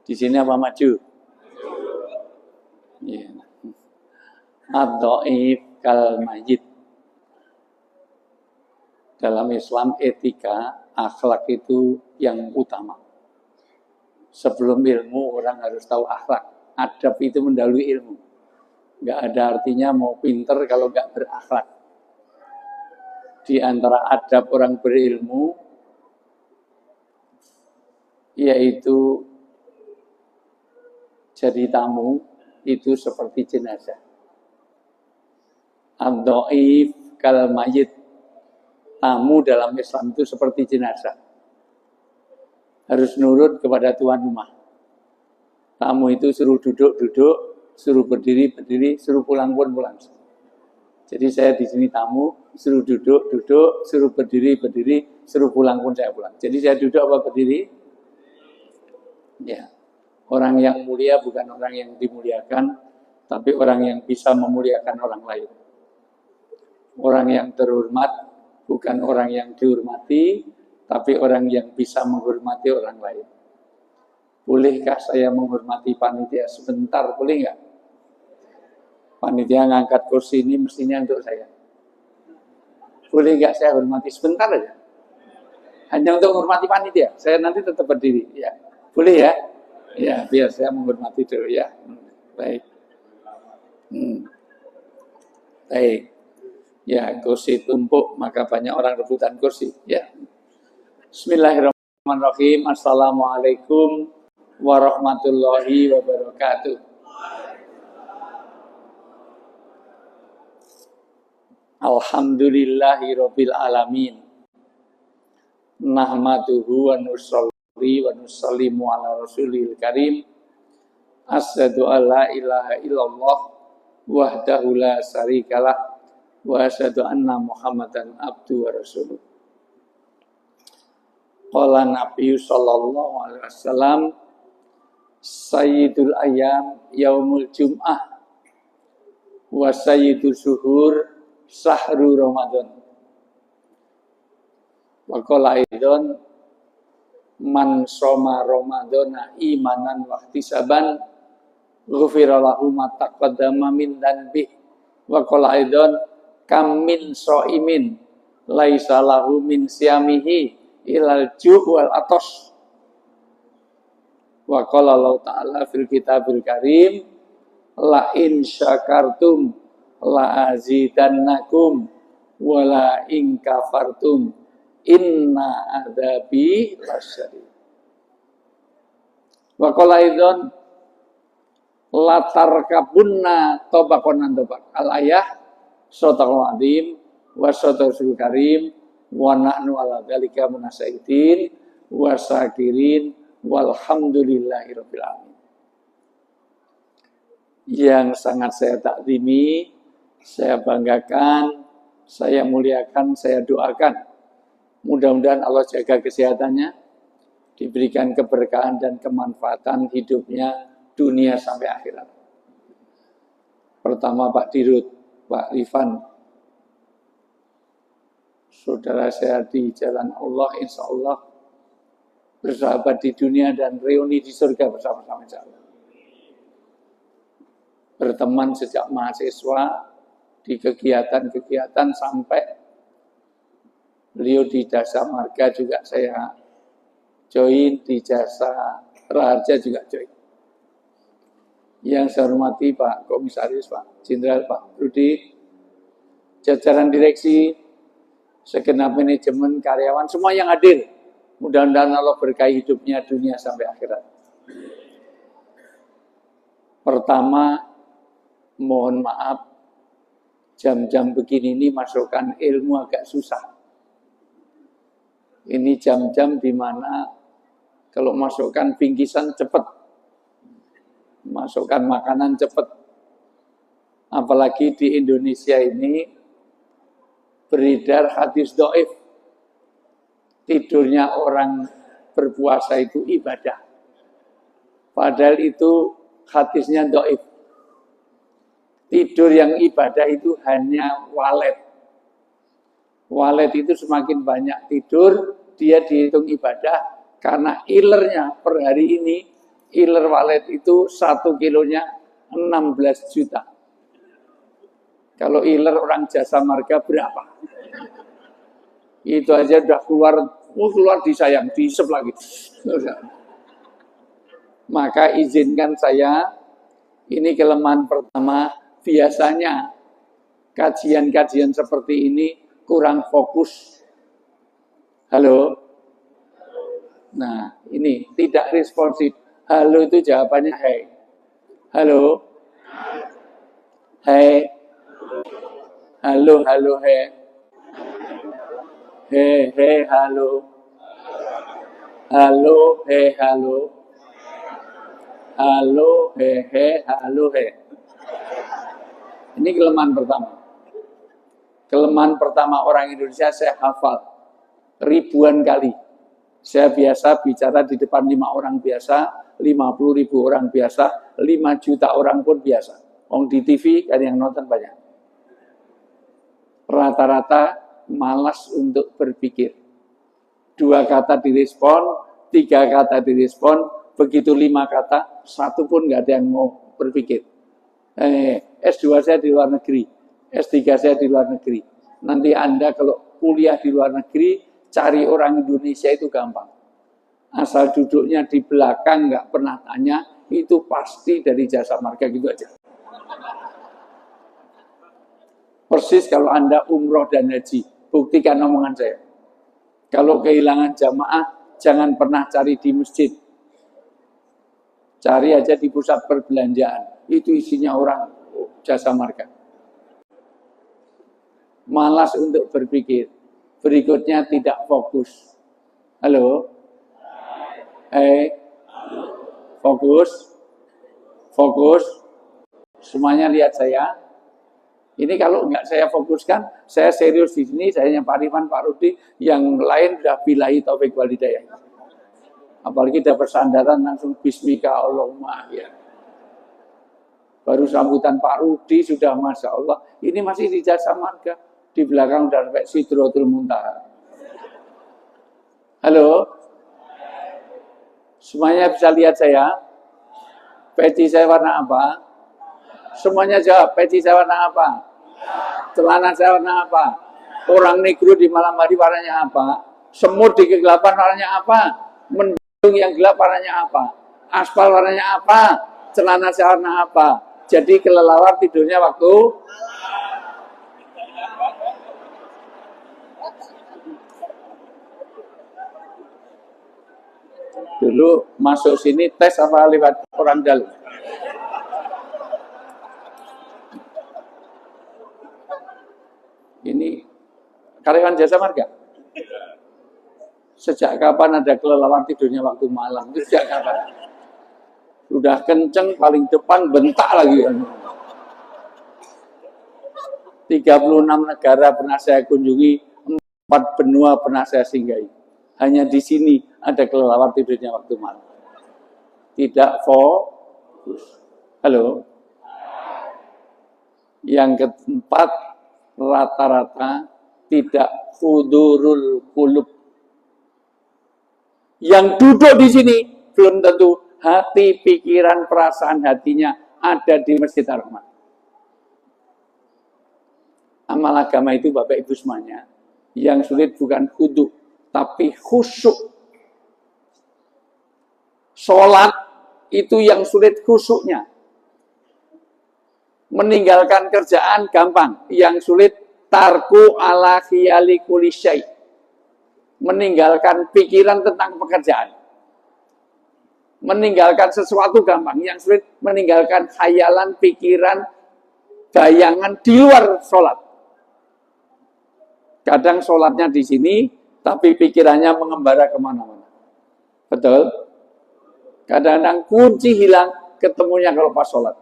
Di sini apa maju? Ya. Ad-dhaif kal mayyit. Dalam Islam etika, akhlak itu yang utama. Sebelum ilmu orang harus tahu akhlak. Adab itu mendahului ilmu. Gak ada artinya mau pinter kalau gak berakhlak. Di antara adab orang berilmu, yaitu jadi tamu itu seperti jenazah. Ad-dhaif kal mayyit. Tamu dalam Islam itu seperti jenazah. Harus nurut kepada tuan rumah. Tamu itu suruh duduk, suruh berdiri, suruh pulang pun pulang. Jadi saya di sini tamu, suruh duduk, suruh berdiri, suruh pulang pun saya pulang. Jadi saya duduk apa berdiri? Ya. Orang yang mulia bukan orang yang dimuliakan, tapi orang yang bisa memuliakan orang lain. Orang yang terhormat bukan orang yang dihormati, tapi orang yang bisa menghormati orang lain. Bolehkah saya menghormati panitia sebentar? Boleh nggak? Panitia ngangkat kursi ini mestinya untuk saya. Boleh nggak saya hormati sebentar aja? Hanya untuk menghormati panitia. Saya nanti tetap berdiri. Ya, boleh ya? Ya, biar saya menghormati dulu ya. Baik. Baik. Ya, kursi tumpuk, maka banyak orang rebutan kursi. Ya. Bismillahirrahmanirrahim. Assalamualaikum warahmatullahi wabarakatuh. Alhamdulillahirabbil alamin. Nahmaduhu wa nusalli wa nusallimu ala rasulil karim. Asyhadu alla ilaha illallah wahdahu la syarikalah. Wa asyhadu anna Muhammadan abduhu wa rasuluh. Qala Nabi sallallahu alaihi wasallam, sayyidul ayyam yaumul jum'ah wa sayyidul syuhur sahru Ramadan. Wa qala aidan man shoma ramadana imanan wa ihtisaban ghufira lahu ma taqaddama min dhanbi. Wa qala aidan kam min shaimin laisa lahu min siyamihi ilal ju' wal atos. Wa qala Allah ta'ala fil kitabil karim la in syakartum la azidannakum wa la in kafartum inna adzabi lasyadid. Wa qala aidan la tarkabunna tabaqan an tabaq. Al ayah Sotaqul Azim wa Sotaqul Karim wa nahnu ala dzalika munasyidin wa syakirin walhamdulillahi rabbil alamin. Yang sangat saya takzimi, saya banggakan, saya muliakan, saya doakan. Mudah-mudahan Allah jaga kesehatannya, diberikan keberkahan dan kemanfaatan hidupnya dunia sampai akhirat. Pertama Pak Dirut, Pak Rifan, saudara saya di jalan Allah, insya Allah bersahabat di dunia dan reuni di surga bersama-sama insya Allah. Berteman sejak mahasiswa di kegiatan-kegiatan sampai beliau di Jasa Marga juga saya join, di Jasa Raharja juga join. Yang saya hormati Pak Komisaris, Pak Jenderal, Pak Rudi, jajaran direksi, segenap manajemen, karyawan, semua yang hadir. Mudah-mudahan Allah berkahi hidupnya dunia sampai akhirat. Pertama, mohon maaf, jam-jam begini ini masukkan ilmu agak susah. Ini jam-jam di mana kalau masukkan bingkisan cepat. Masukkan makanan cepat. Apalagi di Indonesia ini beredar hadis dhaif. Tidurnya orang berpuasa itu ibadah. Padahal itu hadisnya dhaif. Tidur yang ibadah itu hanya walet. Walet itu semakin banyak tidur, dia dihitung ibadah. Karena ilernya per hari ini Iler walet itu 1 kilonya 16 juta. Kalau iler orang jasa marga berapa? Itu aja udah keluar disayang, diisep lagi. Maka izinkan saya, ini kelemahan pertama, biasanya kajian-kajian seperti ini kurang fokus. Halo? Nah, ini tidak responsif. Halo itu jawabannya hai. Halo? Hai. Halo, halo, hai. Hei, halo. Halo, hei, halo. Halo, hei, halo, hei. Ini kelemahan pertama. Kelemahan pertama orang Indonesia saya hafal ribuan kali. Saya biasa bicara di depan 5 orang biasa, 50.000 orang biasa, 5 juta orang pun biasa. Di TV kan yang nonton banyak. Rata-rata malas untuk berpikir. 2 kata direspon, 3 kata direspon, begitu 5 kata, 1 pun nggak ada yang mau berpikir. S2 saya di luar negeri, S3 saya di luar negeri. Nanti Anda kalau kuliah di luar negeri, cari orang Indonesia itu gampang. Asal duduknya di belakang, nggak pernah tanya, itu pasti dari jasa marga gitu aja. Persis kalau Anda umroh dan haji, buktikan omongan saya. Kalau kehilangan jamaah, jangan pernah cari di masjid. Cari aja di pusat perbelanjaan. Itu isinya orang jasa marga. Malas untuk berpikir. Berikutnya tidak fokus. Halo? Fokus. Fokus. Semuanya lihat saya. Ini kalau nggak saya fokuskan, saya serius di sini, saya yang Pak Rifan, Pak Rudi, yang lain sudah billahi taufik wal hidayah. Apalagi udah bersandaran langsung bismika Allahumma ya. Baru sambutan Pak Rudi sudah Masya Allah. Ini masih di jasa marga. Di belakang udah sampai Sidratul Muntaha. Halo? Semuanya bisa lihat saya? Peci saya warna apa? Semuanya jawab, peci saya warna apa? Celana saya warna apa? Orang negro di malam hari warnanya apa? Semut di kegelapan warnanya apa? Mendung yang gelap warnanya apa? Aspal warnanya apa? Celana saya warna apa? Jadi kelelawar tidurnya waktu dulu masuk sini tes apa lewat orang dalam? Ini karyawan jasa marga. Sejak kapan ada kelelawar tidurnya waktu malam? Itu sejak kapan? Sudah kenceng paling depan bentak lagi. 36 negara pernah saya kunjungi, 4 benua pernah saya singgahi. Hanya di sini ada kelelawar tidurnya waktu malam. Tidak fokus. Halo. Yang keempat, rata-rata tidak hudurul qulub. Yang duduk di sini belum tentu hati, pikiran, perasaan hatinya ada di Masjid Ar-Rahman. Amal agama itu Bapak Ibu semuanya, yang sulit bukan khudu, tapi khusyuk. Sholat itu yang sulit khusyuknya. Meninggalkan kerjaan gampang, yang sulit tarku ala khiyali kulli syai. Meninggalkan pikiran tentang pekerjaan. Meninggalkan sesuatu gampang, yang sulit meninggalkan khayalan, pikiran, bayangan di luar sholat. Kadang sholatnya di sini, tapi pikirannya mengembara kemana-mana. Betul? Kadang-kadang kunci hilang, ketemunya kalau pas sholat.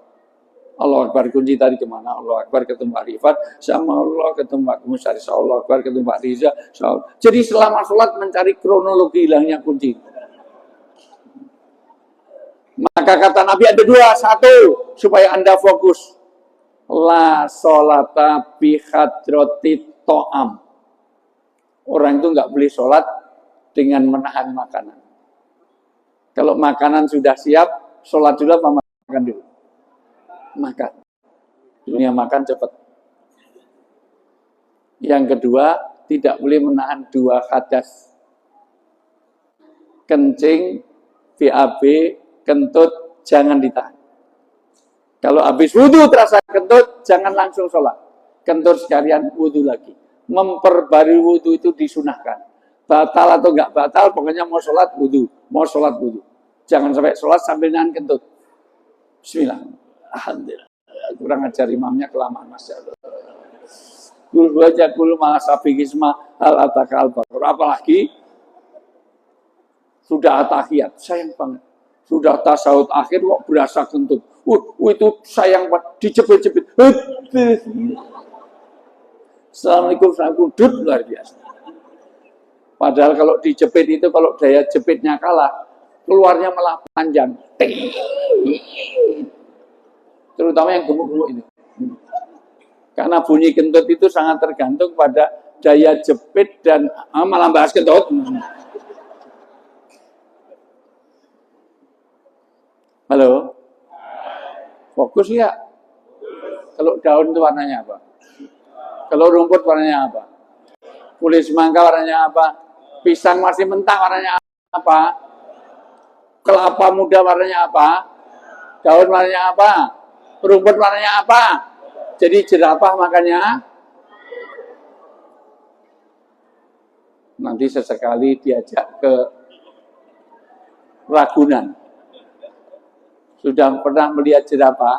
Allah Akbar, kunci tadi kemana? Allah Akbar, ketemu Pak Rifat, sama Allah ketemu Pak Komisaris, Allah Akbar, ketemu Pak Riza. Jadi selama sholat mencari kronologi hilangnya kunci. Maka kata Nabi ada 2, 1, supaya Anda fokus. La sholata bihadratit to'am. Orang itu nggak boleh sholat dengan menahan makanan. Kalau makanan sudah siap, Sholat dulu apa makan dulu? Makan. Dunia makan cepat. Yang kedua, tidak boleh menahan dua hadas. Kencing, BAB, kentut, jangan ditahan. Kalau habis wudhu terasa kentut, jangan langsung sholat. Kentut sekalian wudhu lagi. Memperbarui wudhu itu disunahkan. Batal atau enggak batal, pokoknya mau sholat wudhu. Mau sholat wudhu. Jangan sampai sholat sambil nahan kentut. Bismillah. Alhamdulillah. Kurang ajar imamnya kelamaan, Masya Allah. Kul baca kul malah sabiqisma al-ataka al-baqarah. Apalagi sudah atahiyat, sayang banget. Sudah tasawuf akhir kok berasa kentut. Itu sayang banget, dicepit-cepit. Assalamualaikum, dud luar biasa. Padahal kalau dijepit itu, kalau daya jepitnya kalah, keluarnya malah panjang. Terutama yang gemuk-gemuk ini. Karena bunyi kentut itu sangat tergantung pada daya jepit dan malah bahas kentut. Halo? Fokus ya? Kalau daun itu warnanya apa? Kalau rumput warnanya apa? Kulit semangka warnanya apa? Pisang masih mentah warnanya apa? Kelapa muda warnanya apa? Daun warnanya apa? Rumput warnanya apa? Jadi jerapah makanya nanti sesekali diajak ke Ragunan. Sudah pernah melihat jerapah?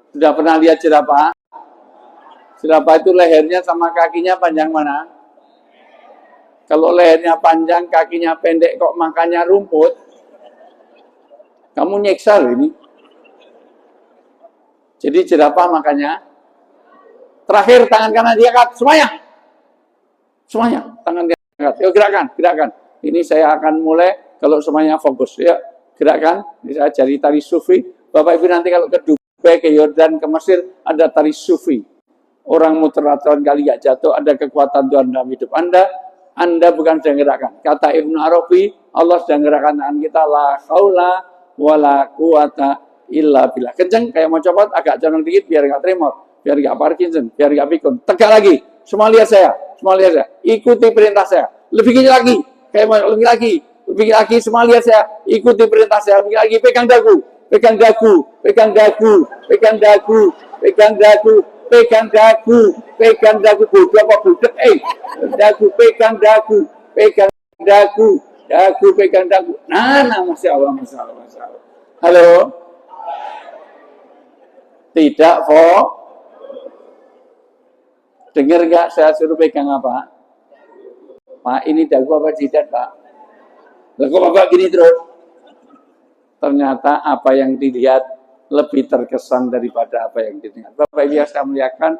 Sudah pernah lihat jerapah? Jerapah itu lehernya sama kakinya panjang mana? Kalau lehernya panjang, kakinya pendek, kok makannya rumput? Kamu nyiksa loh ini. Jadi jerapah makanya. Terakhir tangan kanan diangkat, semuanya. Semuanya, tangan diangkat. Yuk gerakan. Ini saya akan mulai kalau semuanya fokus. Ya, gerakan. Ini saya jadi tari sufi. Bapak Ibu nanti kalau ke Dubai, ke Yordan, ke Mesir, ada tari sufi. Orang muter aturan kali gak jatuh, ada kekuatan Tuhan dalam hidup Anda. Anda bukan sedang gerakan. Kata Ibnu Arabi, Allah sedang gerakan tangan kita. La haula wa la quwata illa billah. Kenceng, kayak mau copot, agak condong dikit biar gak tremor, biar gak Parkinson, biar gak pikun. Tegak lagi, semua lihat saya, ikuti perintah saya. Lebih kenceng lagi, kayak mau lebih lagi, semua lihat saya, ikuti perintah saya. Lebih lagi, pegang dagu, pegang dagu, pegang dagu, pegang dagu, pegang dagu, pegang dagu, pegang dagu, bodoh apa budek, dagu, pegang dagu, pegang dagu, dagu, pegang dagu. Nah, Masya Allah. Halo? Tidak, dengar nggak saya suruh pegang apa? Pak, ini dagu apa jidat, Pak? Lah kok Bapak gini terus? Ternyata apa yang dilihat lebih terkesan daripada apa yang didengar. Bapak Ibu yang saya muliakan,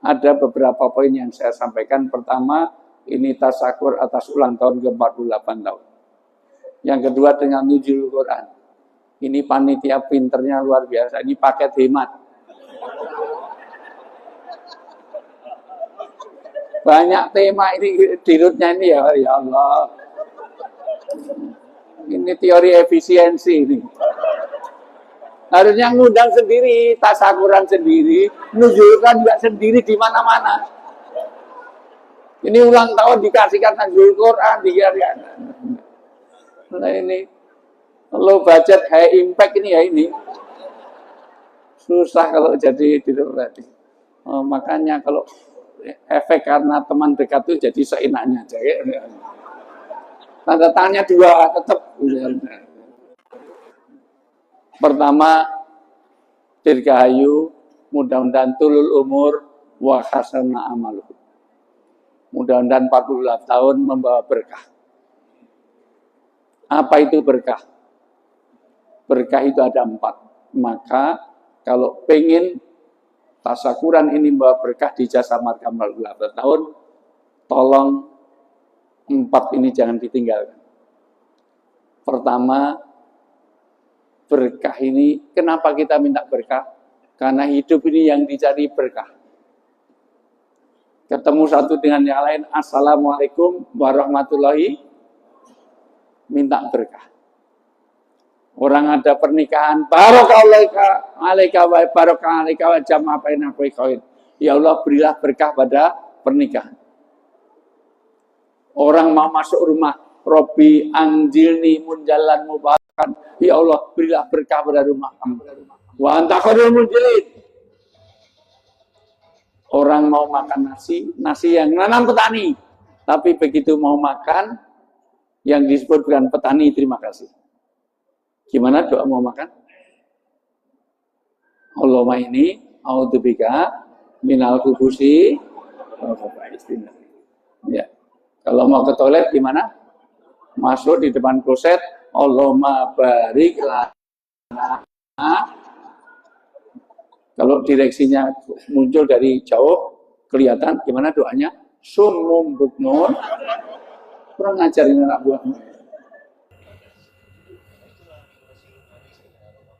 ada beberapa poin yang saya sampaikan. Pertama, ini tasakur atas ulang tahun ke-48 tahun. Yang kedua, dengan nuzul Quran. Ini panitia pinternya luar biasa. Ini paket hemat. Banyak tema ini dirutnya ini ya Allah. Ini teori efisiensi ini. Harusnya ngundang sendiri, tasakuran sendiri, nuzulkan juga sendiri di mana-mana. Ini ulang tahun dikasihkan nuzul Quran, dikasihkan. Nah ini low budget high impact ini ya ini. Susah kalau jadi berarti. Makanya kalau efek karena teman dekat itu jadi seenaknya aja. Tanda tangannya dua tetap. Pertama, dirgahayu, mudah-mudahan tulul umur wa hasana amalu. Mudah-mudahan 48 tahun membawa berkah. Apa itu berkah? Berkah itu ada 4. Maka kalau pengen tasakuran ini membawa berkah di jasa marga 48 tahun, tolong 4 ini jangan ditinggalkan. Pertama, berkah ini, kenapa kita minta berkah? Karena hidup ini yang dicari berkah. Ketemu satu dengan yang lain, Assalamualaikum warahmatullahi, minta berkah. Orang ada pernikahan, barokah alaika wa barokah alaika wa jama'a baina khair. Ya Allah, berilah berkah pada pernikahan. Orang mau masuk rumah, Robbi anjilni munjalan mubarakan. Ya Allah, berilah berkah pada rumah kamu. Wa anta khairul munjilin. Orang mau makan nasi yang nanam petani. Tapi begitu mau makan, yang disebut bukan petani, terima kasih. Gimana doa mau makan? Allahumma ini a'udzubika minal khubusi. Ya. Kalau mau ke toilet gimana? Masuk di depan kloset, Allahumma barik lana. Kalau direksinya muncul dari jauh, kelihatan gimana doanya? Summum buknun. Kurang ngajarin anak buahmu.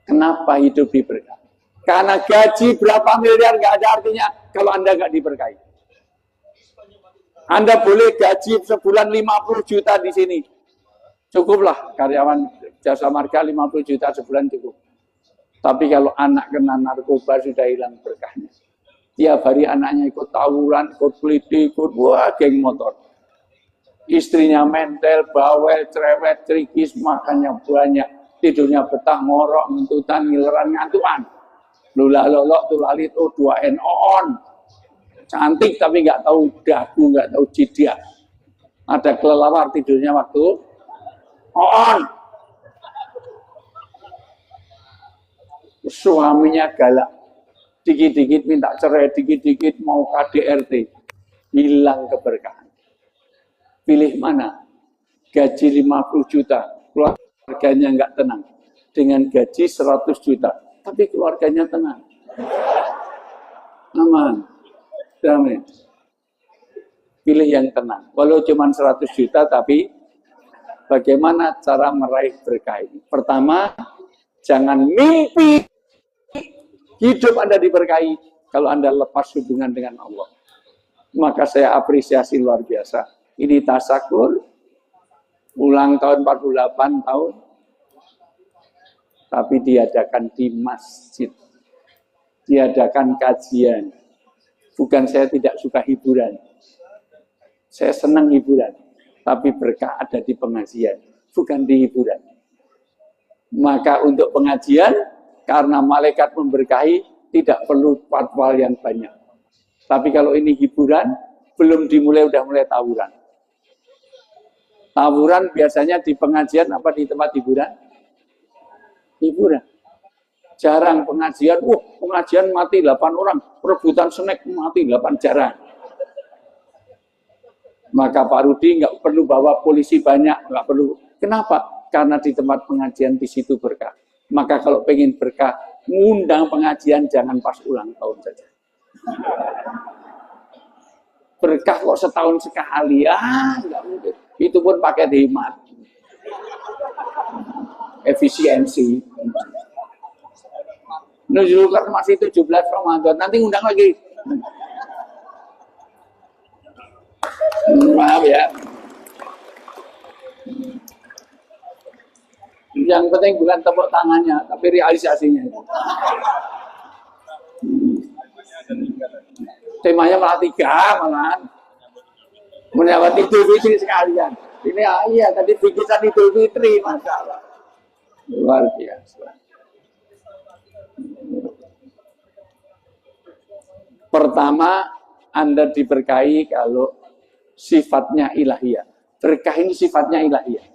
Kenapa hidup diberkahi? Karena gaji berapa miliar nggak ada artinya kalau Anda nggak diberkahi. Anda boleh gaji sebulan 50 juta di sini. Cukuplah karyawan jasa marga 50 juta sebulan cukup. Tapi kalau anak kena narkoba sudah hilang berkahnya. Tiap hari anaknya ikut tawuran, ikut peliti, ikut geng motor. Istrinya mentel, bawel, cerewet, cerikis, makannya banyak. Tidurnya betah, ngorok, ngentutan, ngileran, ngantuan. Lula lolok, tulalit, O2N, on. Cantik tapi nggak tahu dagu, nggak tahu jidat. Ada kelelawar tidurnya waktu on. Suaminya galak. Dikit-dikit minta cerai, dikit-dikit mau KDRT. Hilang keberkahan. Pilih mana? Gaji 50 juta. Keluarganya nggak tenang. Dengan gaji 100 juta. Tapi keluarganya tenang. Aman. Damai. Pilih yang tenang. Walau cuma 100 juta, tapi bagaimana cara meraih berkah ini? Pertama, jangan mimpi hidup Anda diberkahi kalau Anda lepas hubungan dengan Allah. Maka saya apresiasi luar biasa. Ini tasakur, ulang tahun 48 tahun, tapi diadakan di masjid. Diadakan kajian. Bukan saya tidak suka hiburan. Saya senang hiburan. Tapi berkah ada di pengajian, bukan di hiburan. Maka untuk pengajian, karena malaikat memberkahi, tidak perlu fatwa yang banyak. Tapi kalau ini hiburan, belum dimulai, udah mulai tawuran. Tawuran biasanya di pengajian apa di tempat hiburan? Hiburan. Jarang pengajian, pengajian mati 8 orang, perebutan snack mati 8, jarang. Maka Pak Rudi nggak perlu bawa polisi banyak, nggak perlu. Kenapa? Karena di tempat pengajian di situ berkah. Maka kalau pengen berkah, ngundang pengajian jangan pas ulang tahun saja. Berkah kok setahun sekali, nggak mungkin. Itu pun pakai hemat. Efisiensi. Nuzulkan masih 17 Ramadan, nanti ngundang lagi. Maaf ya. Yang penting bukan tepuk tangannya, tapi realisasinya. Temanya malah 3 malah. Menyambut Idul Fitri sekalian. Ini iya tadi bikinan Idul Fitri, masalah. Luar biasa. Pertama, Anda diberkahi kalau sifatnya ilahiyah. Berkah ini sifatnya ilahiyah.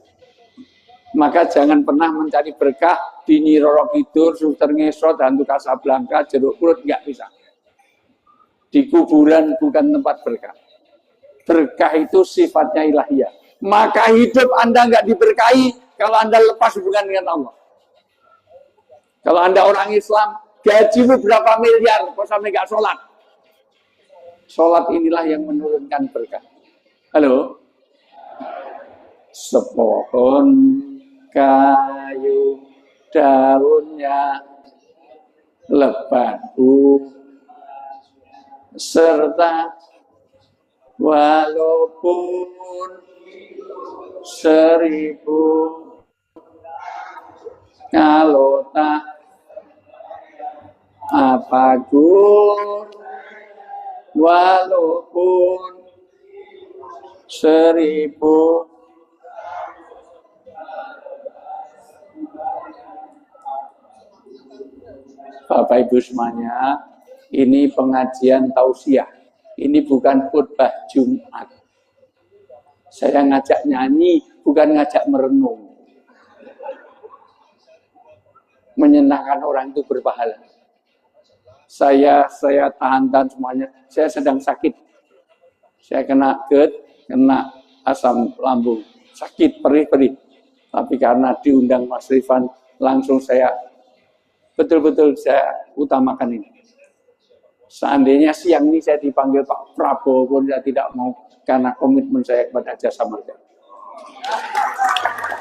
Maka jangan pernah mencari berkah di Nyi Roro Kidul, Suster Ngesot, Hantu Kasablanka, Jeruk Purut, nggak bisa. Di kuburan bukan tempat berkah. Berkah itu sifatnya ilahiyah. Maka hidup Anda nggak diberkahi kalau Anda lepas hubungan dengan Allah. Kalau Anda orang Islam, gajimu berapa miliar, kok sampai nggak sholat? Sholat inilah yang menurunkan berkah. Halo? Sepohon kayu daunnya lebat serta walaupun 1000 Kalau tak apapun, walaupun 1000. Bapak Ibu semuanya, ini pengajian tausiah. Ini bukan khutbah Jumat. Saya ngajak nyanyi, bukan ngajak merenung. Menyenangkan orang itu berpahala. Saya tahan semuanya. Saya sedang sakit. Saya kena GERD, kena asam lambung, sakit perih-perih. Tapi karena diundang Mas Rifan, langsung saya betul-betul saya utamakan ini. Seandainya siang ini saya dipanggil Pak Prabowo pun saya tidak mau, karena komitmen saya kepada Jasa Marga.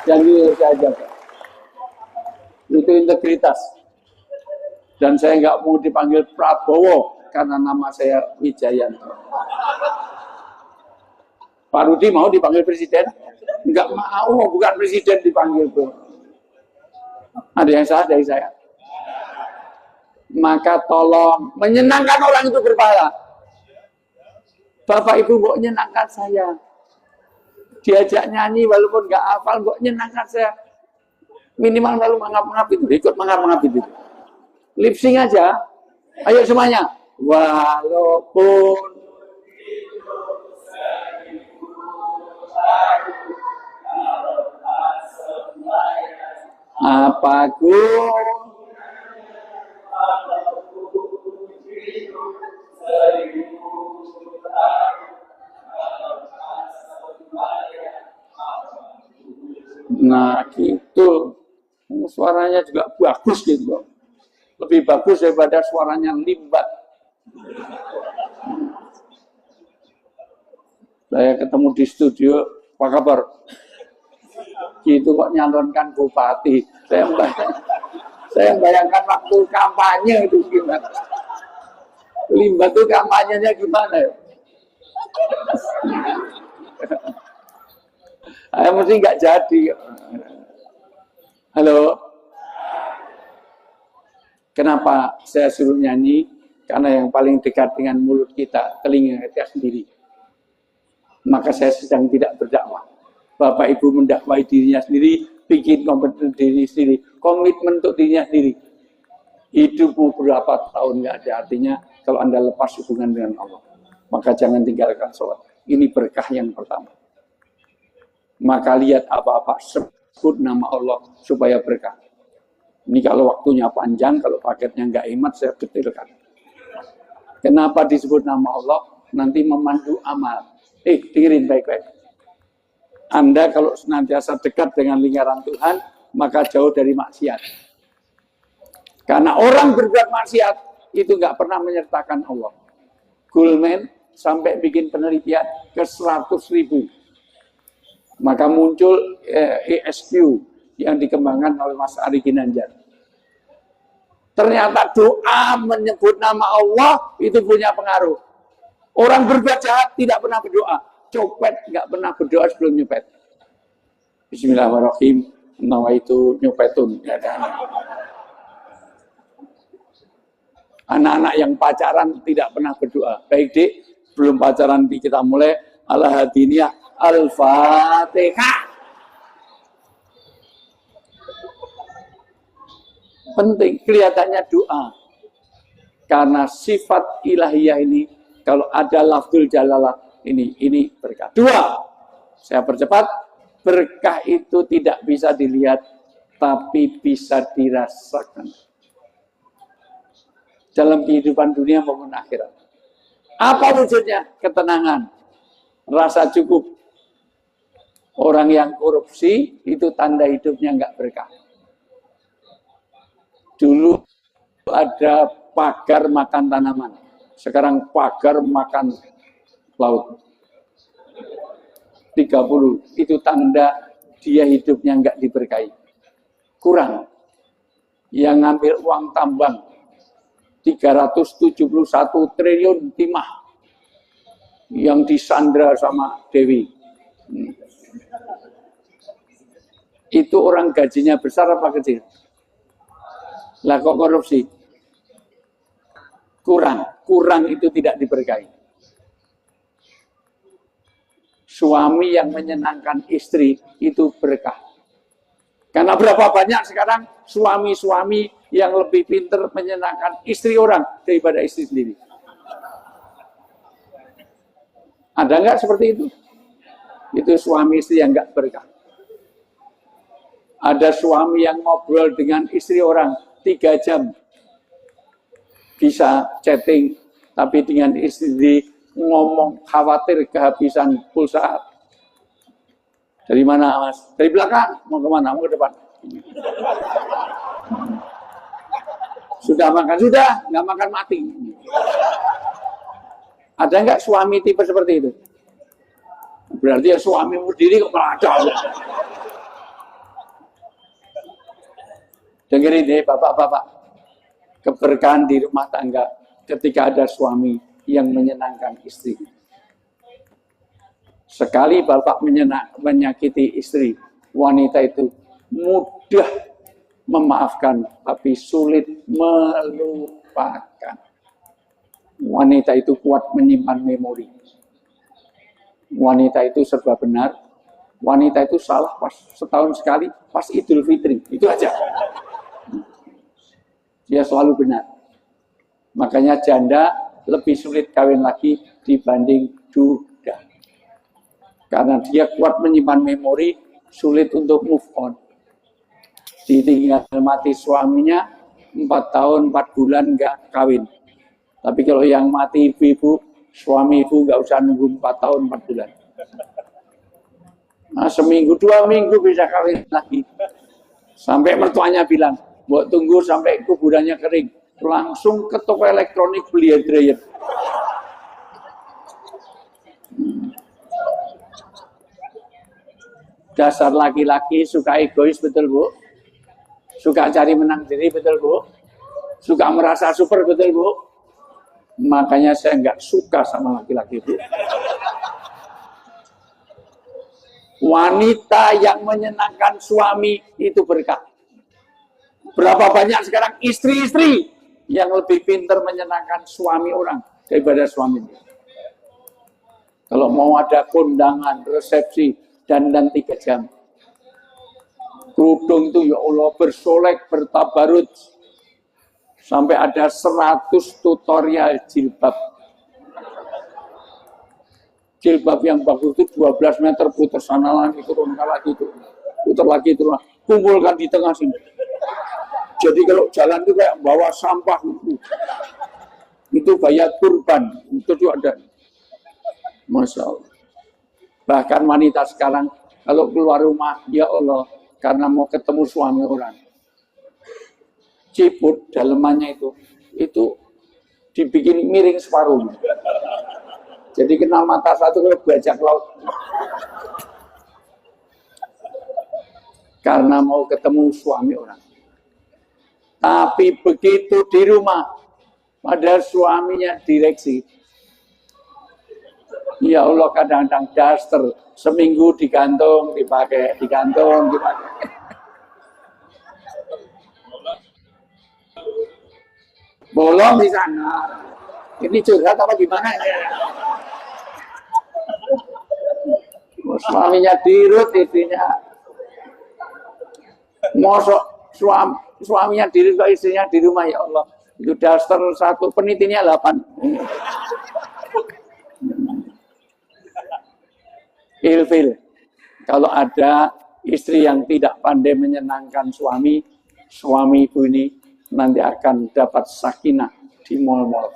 Dan itu saya jaga. Itu integritas. Dan saya nggak mau dipanggil Prabowo karena nama saya Wijayanto. Pak Rudi mau dipanggil presiden? Nggak mau, bukan presiden dipanggil, bro. Ada yang salah dari saya. Maka tolong menyenangkan orang itu berpahala. Bapak Ibu kok menyenangkan saya. Diajak nyanyi walaupun nggak hafal, kok menyenangkan saya. Minimal lalu mengap-mengap itu, ikut mengap-mengap itu. Lip sync aja. Ayo semuanya. Walaupun apapun nah gitu. Suaranya juga bagus gitu. Lebih bagus daripada suaranya limbat. Saya ketemu di studio, apa kabar? Gitu kok nyalonkan bupati. Saya bayangkan waktu kampanye itu gimana. Limbat itu kampanyenya gimana ya? Mesti nggak jadi. Halo. Kenapa saya suruh nyanyi? Karena yang paling dekat dengan mulut kita, telinga kita sendiri. Maka saya sedang tidak berdakwah. Bapak Ibu mendakwai dirinya sendiri, bikin komitmen diri sendiri, komitmen untuk dirinya sendiri. Hidupmu berapa tahun nggak ada artinya kalau Anda lepas hubungan dengan Allah. Maka jangan tinggalkan sholat. Ini berkah yang pertama. Maka lihat apa-apa, sebut nama Allah supaya berkah. Ini kalau waktunya panjang, kalau paketnya nggak hemat, saya detilkan. Kenapa disebut nama Allah? Nanti memandu amal. Dengerin baik-baik. Anda kalau senantiasa dekat dengan lingkaran Tuhan, maka jauh dari maksiat. Karena orang berbuat maksiat, itu nggak pernah menyertakan Allah. Goldman sampai bikin penelitian ke 100.000. Maka muncul ESQ yang dikembangkan oleh Mas Ari Ginanjar. Ternyata doa menyebut nama Allah itu punya pengaruh. Orang berbuat jahat tidak pernah berdoa. Copet nggak pernah berdoa sebelum nyopet. Bismillahirrahmanirrahim. Nawaitu nyopetun. Anak-anak yang pacaran tidak pernah berdoa. Baik dik, belum pacaran kita mulai. Al-Hadiniyah Al-Fatihah. Penting, kelihatannya doa. Karena sifat ilahiyah ini, kalau ada lafzul jalalah, ini berkah. 2, saya percepat, berkah itu tidak bisa dilihat, tapi bisa dirasakan. Dalam kehidupan dunia maupun akhirat. Apa wujudnya? Ketenangan. Rasa cukup. Orang yang korupsi, itu tanda hidupnya nggak berkah. Dulu ada pagar makan tanaman. Sekarang pagar makan laut. 30. Itu tanda dia hidupnya nggak diberkahi. Kurang. Yang ngambil uang tambang. 371 triliun timah. Yang disandra sama Dewi. Itu orang gajinya besar apa kecil? Lah kok korupsi? Kurang itu tidak diberkahi. Suami yang menyenangkan istri itu berkah. Karena berapa banyak sekarang suami-suami yang lebih pintar menyenangkan istri orang daripada istri sendiri. Ada nggak seperti itu? Itu suami istri yang nggak berkah. Ada suami yang ngobrol dengan istri orang 3 jam. Bisa chatting, tapi dengan istri ngomong khawatir kehabisan pulsa. Dari mana mas? Dari belakang. Mau kemana? Mau ke depan. Sudah makan? Sudah. Nggak makan mati. Ada nggak suami tipe seperti itu? Berarti ya suamimu diri kok malah ada. Dengerin deh bapak-bapak. Keberkahan di rumah tangga ketika ada suami yang menyenangkan istri. Sekali bapak menyakiti istri, wanita itu mudah memaafkan, tapi sulit melupakan. Wanita itu kuat menyimpan memori. Wanita itu serba benar. Wanita itu salah pas setahun sekali, pas Idul Fitri. Itu aja. Dia selalu benar. Makanya janda lebih sulit kawin lagi dibanding duda. Karena dia kuat menyimpan memori, sulit untuk move on. Ditinggal mati suaminya 4 tahun, 4 bulan nggak kawin. Tapi kalau yang mati ibu, suami ibu nggak usah nunggu 4 tahun, 4 bulan. Nah, seminggu, 2 minggu bisa kawin lagi. Sampai mertuanya bilang, buat tunggu sampai kuburannya kering. Langsung ke toko elektronik beli hair dryer. Dasar laki-laki suka egois, betul Bu? Suka cari menang diri, betul Bu? Suka merasa super, betul Bu? Makanya saya nggak suka sama laki-laki Bu. Wanita yang menyenangkan suami itu berkah. Berapa banyak sekarang istri-istri yang lebih pintar menyenangkan suami orang daripada suaminya. Kalau mau ada kondangan, resepsi, dandan 3 jam. Kerudung itu ya Allah bersolek, bertabarut. Sampai ada 100 tutorial jilbab. Jilbab yang bagus itu 12 meter putar sana lagi, turun lagi, putar lagi, turun. Kumpulkan di tengah sini. Jadi kalau jalan itu kayak bawa sampah itu bayar kurban, itu juga ada. Masya Allah. Bahkan wanita sekarang kalau keluar rumah, ya Allah, karena mau ketemu suami orang, ciput dalemannya itu dibikin miring separuh. Jadi kenal mata satu kalau bajak laut. Karena mau ketemu suami orang. Tapi begitu di rumah, pada suaminya direksi. Ya Allah, kadang-kadang daster seminggu digantung, dipakai, digantung, dipakai. Bolong di sana. Ini curhat apa gimana ini? Suaminya dirut, istrinya. Mosok suaminya diri ke istrinya di rumah, ya Allah. Itu daster 1, penitinya 8. Ilfil. Kalau ada istri yang tidak pandai menyenangkan suami ibu ini nanti akan dapat sakinah di mal-mal.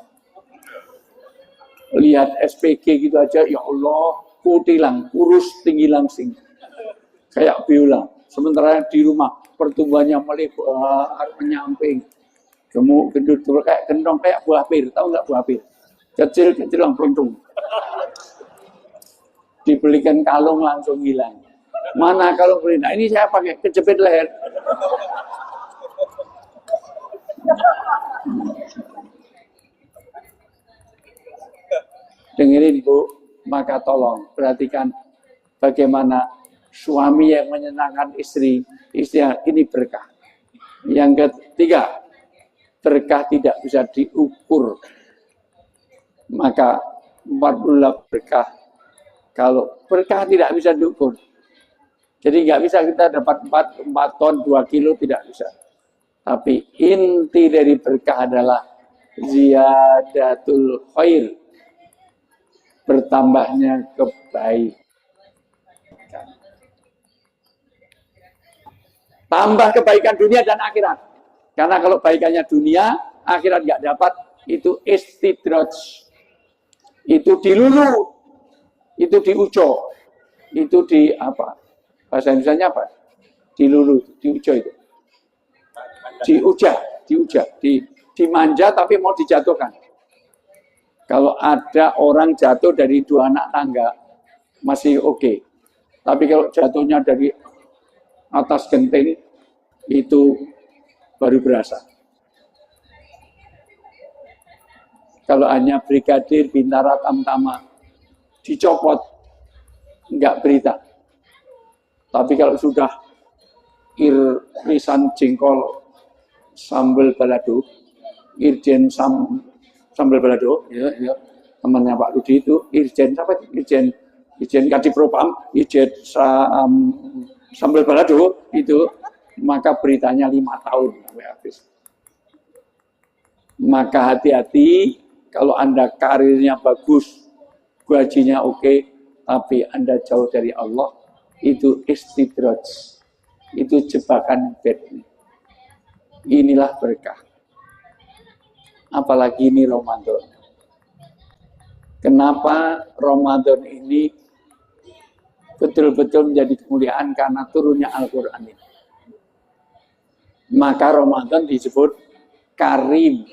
Lihat SPG gitu aja, ya Allah, kutilang, kurus, tinggi langsing. Kayak biola. Sementara di rumah pertumbuhannya melebar, menyamping, gemuk, gendut, kayak gendong, kayak buah pir. Tahu nggak buah pir? Kecil-kecil yang peluntung. Dibelikan kalung langsung hilang. Mana kalung beli? Nah ini saya pakai kejepit leher. Dengerin Bu, maka tolong perhatikan bagaimana suami yang menyenangkan istri yang ini berkah. Yang ketiga, berkah tidak bisa diukur. Maka 48 berkah. Kalau berkah tidak bisa diukur. Jadi nggak bisa kita dapat 4 ton 2 kilo, tidak bisa. Tapi inti dari berkah adalah ziyadatul khair, bertambahnya kebaikan. Tambah kebaikan dunia dan akhirat. Karena kalau kebaikannya dunia, akhirat nggak dapat, itu istidraj. Itu dilulu, itu diuco, itu di apa? Bahasa Indonesianya apa? Dilulu, diuco itu. Diuja, dimanja tapi mau dijatuhkan. Kalau ada orang jatuh dari 2 anak tangga, masih oke. Tapi kalau jatuhnya dari atas genting, itu baru berasa. Kalau hanya brigadir bintara tamtama, dicopot, enggak berita. Tapi kalau sudah irisan jengkol sambal balado, Irjen sambal balado, ya, temannya Pak Rudi itu, Irjen siapa? Irjen Kadipropam, Irjen sambal balado itu, maka beritanya 5 tahun sampai habis. Maka hati-hati kalau Anda karirnya bagus, gajinya oke, tapi Anda jauh dari Allah, itu istidraj, itu jebakan bed. Inilah berkah. Apalagi ini Ramadan. Kenapa Ramadan ini betul-betul menjadi kemuliaan? Karena turunnya Al-Quran ini. Maka Ramadan disebut karim.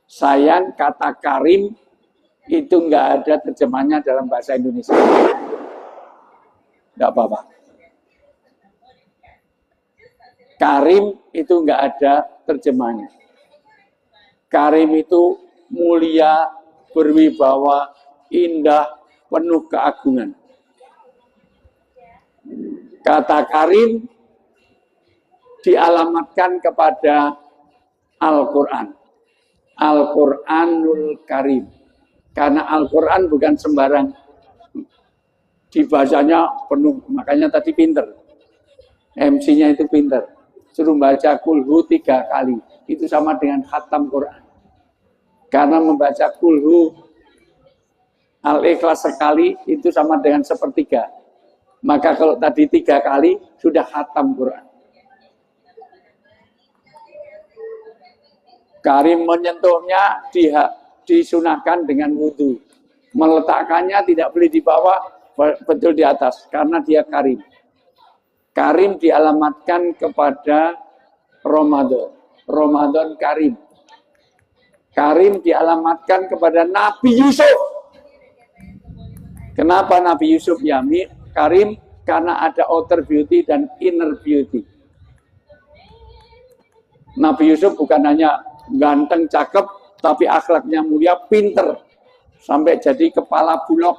Sayang kata karim itu nggak ada terjemahnya dalam bahasa Indonesia. Nggak apa-apa. Karim itu nggak ada terjemahnya. Karim itu mulia, berwibawa, indah, penuh keagungan. Kata karim dialamatkan kepada Al-Quran. Al-Quranul Karim. Karena Al-Quran bukan sembarang. Dibacanya penuh. Makanya tadi pinter. MC-nya itu pinter. Suruh baca kulhu 3 kali. Itu sama dengan khatam Quran. Karena membaca kulhu Al-Ikhlas sekali, itu sama dengan 1/3. Maka kalau tadi 3 kali, sudah khatam Quran. Karim menyentuhnya disunahkan dengan wudhu. Meletakkannya tidak boleh di bawah, betul di atas. Karena dia karim. Karim dialamatkan kepada Ramadan. Ramadan karim. Karim dialamatkan kepada Nabi Yusuf. Kenapa Nabi Yusuf Yami karim? Karena ada outer beauty dan inner beauty. Nabi Yusuf bukan hanya ganteng, cakep, tapi akhlaknya mulia, pinter. Sampai jadi kepala bulog,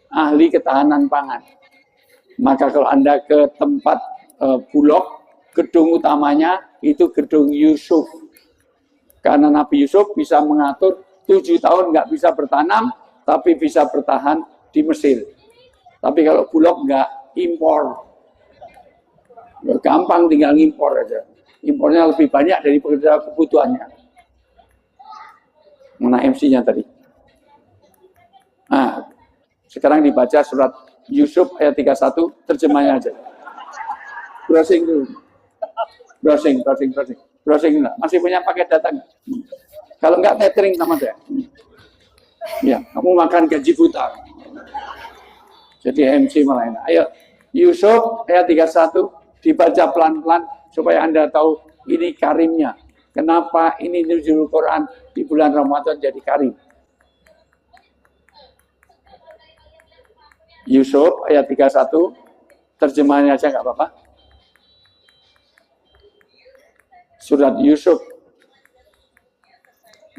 ahli ketahanan pangan. Maka kalau Anda ke tempat bulog, gedung utamanya itu gedung Yusuf. Karena Nabi Yusuf bisa mengatur 7 tahun nggak bisa bertanam, tapi bisa bertahan di Mesir. Tapi kalau bulog nggak, impor. Gampang tinggal impor aja. Impornya lebih banyak dari pekerja kebutuhannya. Mana MC-nya tadi? Nah, sekarang dibaca surat Yusuf ayat 31, terjemahnya aja. Browsing dulu. Browsing. Masih punya paket data nggak? Kalau nggak, tethering sama saya. Ya, kamu makan gaji buta. Jadi MC malah enak. Ayo, Yusuf ayat 31, dibaca pelan-pelan supaya Anda tahu ini karimnya. Kenapa ini nuzul Quran di bulan Ramadan jadi karim. Yusuf ayat 31, terjemahannya aja nggak apa-apa. Surat Yusuf.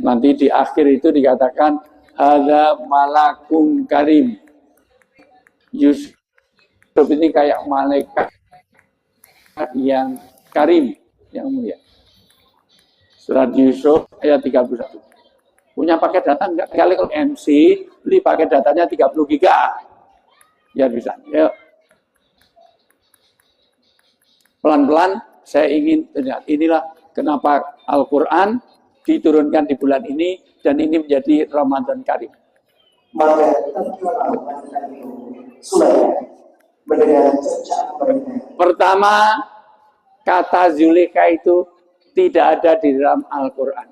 Nanti di akhir itu dikatakan hadza malakum karim. Yusuf ini kayak malaikat yang karim, yang mulia. Surat Yusuf ayat 31. Punya paket data enggak? Kali kalau MC beli paket datanya 30 giga. Biar bisa. Yuk. Pelan-pelan saya ingin terlihat. Inilah kenapa Al-Quran diturunkan di bulan ini dan ini menjadi Ramadan Karim. Pertama, kata Zulekha itu tidak ada di dalam Al-Quran.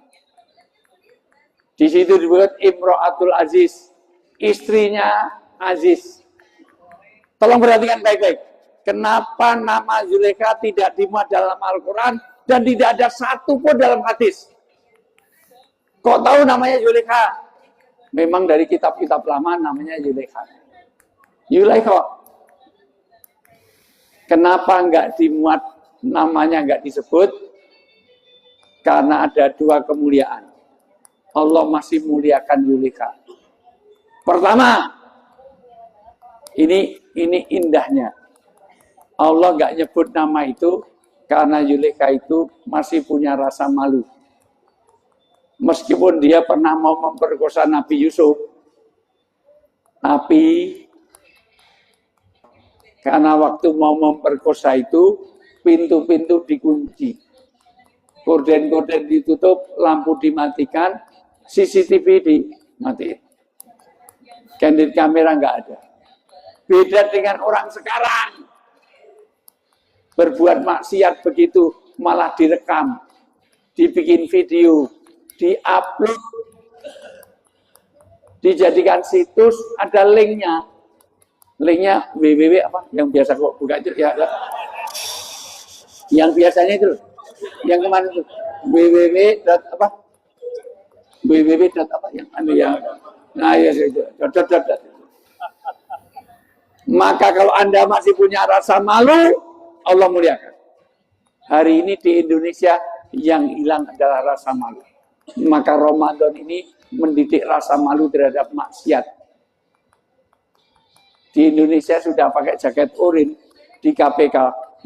Di situ disebut Imro'atul Aziz, istrinya Aziz. Tolong perhatikan baik-baik. Kenapa nama Zulekha tidak dimuat dalam Al-Quran dan tidak ada satu pun dalam hadis? Kok tahu namanya Zulekha? Memang dari kitab-kitab lama namanya Zulekha. Zulekha. Kenapa enggak dimuat, namanya enggak disebut? Karena ada dua kemuliaan. Allah masih muliakan Zulekha. Pertama, ini indahnya. Allah nggak nyebut nama itu karena Zulekha itu masih punya rasa malu. Meskipun dia pernah mau memperkosa Nabi Yusuf, tapi karena waktu mau memperkosa itu pintu-pintu dikunci, gorden-gorden ditutup, lampu dimatikan, CCTV dimatiin, candid kamera nggak ada. Beda dengan orang sekarang. Berbuat maksiat begitu, malah direkam, dibikin video, diupload, dijadikan situs, ada linknya. Linknya www apa? Yang biasa kok buka itu ya. Yang biasanya itu, yang kemarin itu www. apa? www. apa? Yang nah ya itu. Maka kalau Anda masih punya rasa malu, Allah muliakan. Hari ini di Indonesia yang hilang adalah rasa malu. Maka Ramadan ini mendidik rasa malu terhadap maksiat. Di Indonesia sudah pakai jaket orin, di KPK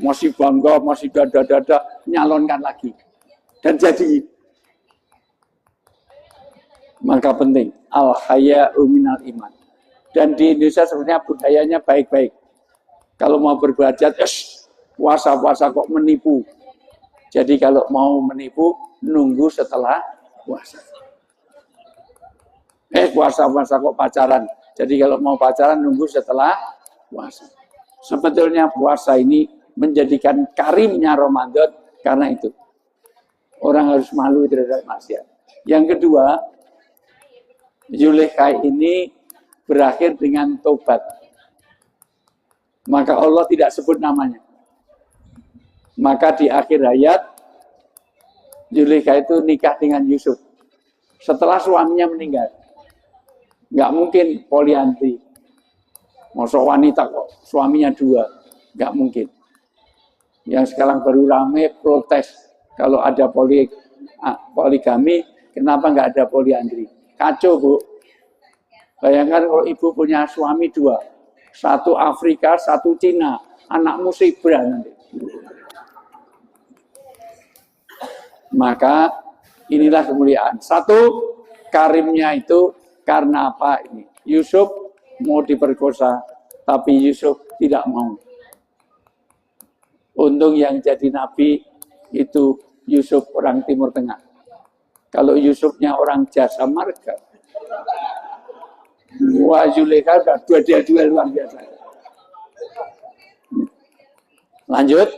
masih bangga, masih dada-dada, nyalonkan lagi. Dan jadi, maka penting, al-haya'u minal iman. Dan di Indonesia sebenarnya budayanya baik-baik. Kalau mau berbuat jahat, puasa-puasa kok menipu. Jadi kalau mau menipu, nunggu setelah puasa. Puasa-puasa kok pacaran. Jadi kalau mau pacaran, nunggu setelah puasa. Sebetulnya puasa ini menjadikan karimnya Ramadan karena itu. Orang harus malu terhadap maksiat. Yang kedua, Zulekha ini berakhir dengan tobat. Maka Allah tidak sebut namanya. Maka di akhir ayat, Zulekha itu nikah dengan Yusuf. Setelah suaminya meninggal. Nggak mungkin poliandri. Masa wanita kok suaminya dua. Nggak mungkin. Yang sekarang baru rame protes. Kalau ada poligami, kenapa nggak ada poliandri? Kacau, Bu. Bayangkan kalau ibu punya suami dua. Satu Afrika, satu Cina. Anak musibah nanti. Maka inilah kemuliaan. Satu, karimnya itu karena apa ini? Yusuf mau diperkosa, tapi Yusuf tidak mau. Untung yang jadi nabi itu Yusuf orang Timur Tengah. Kalau Yusufnya orang Jasa Marga, wah Zulekha sudah dua luar biasa. Lanjut,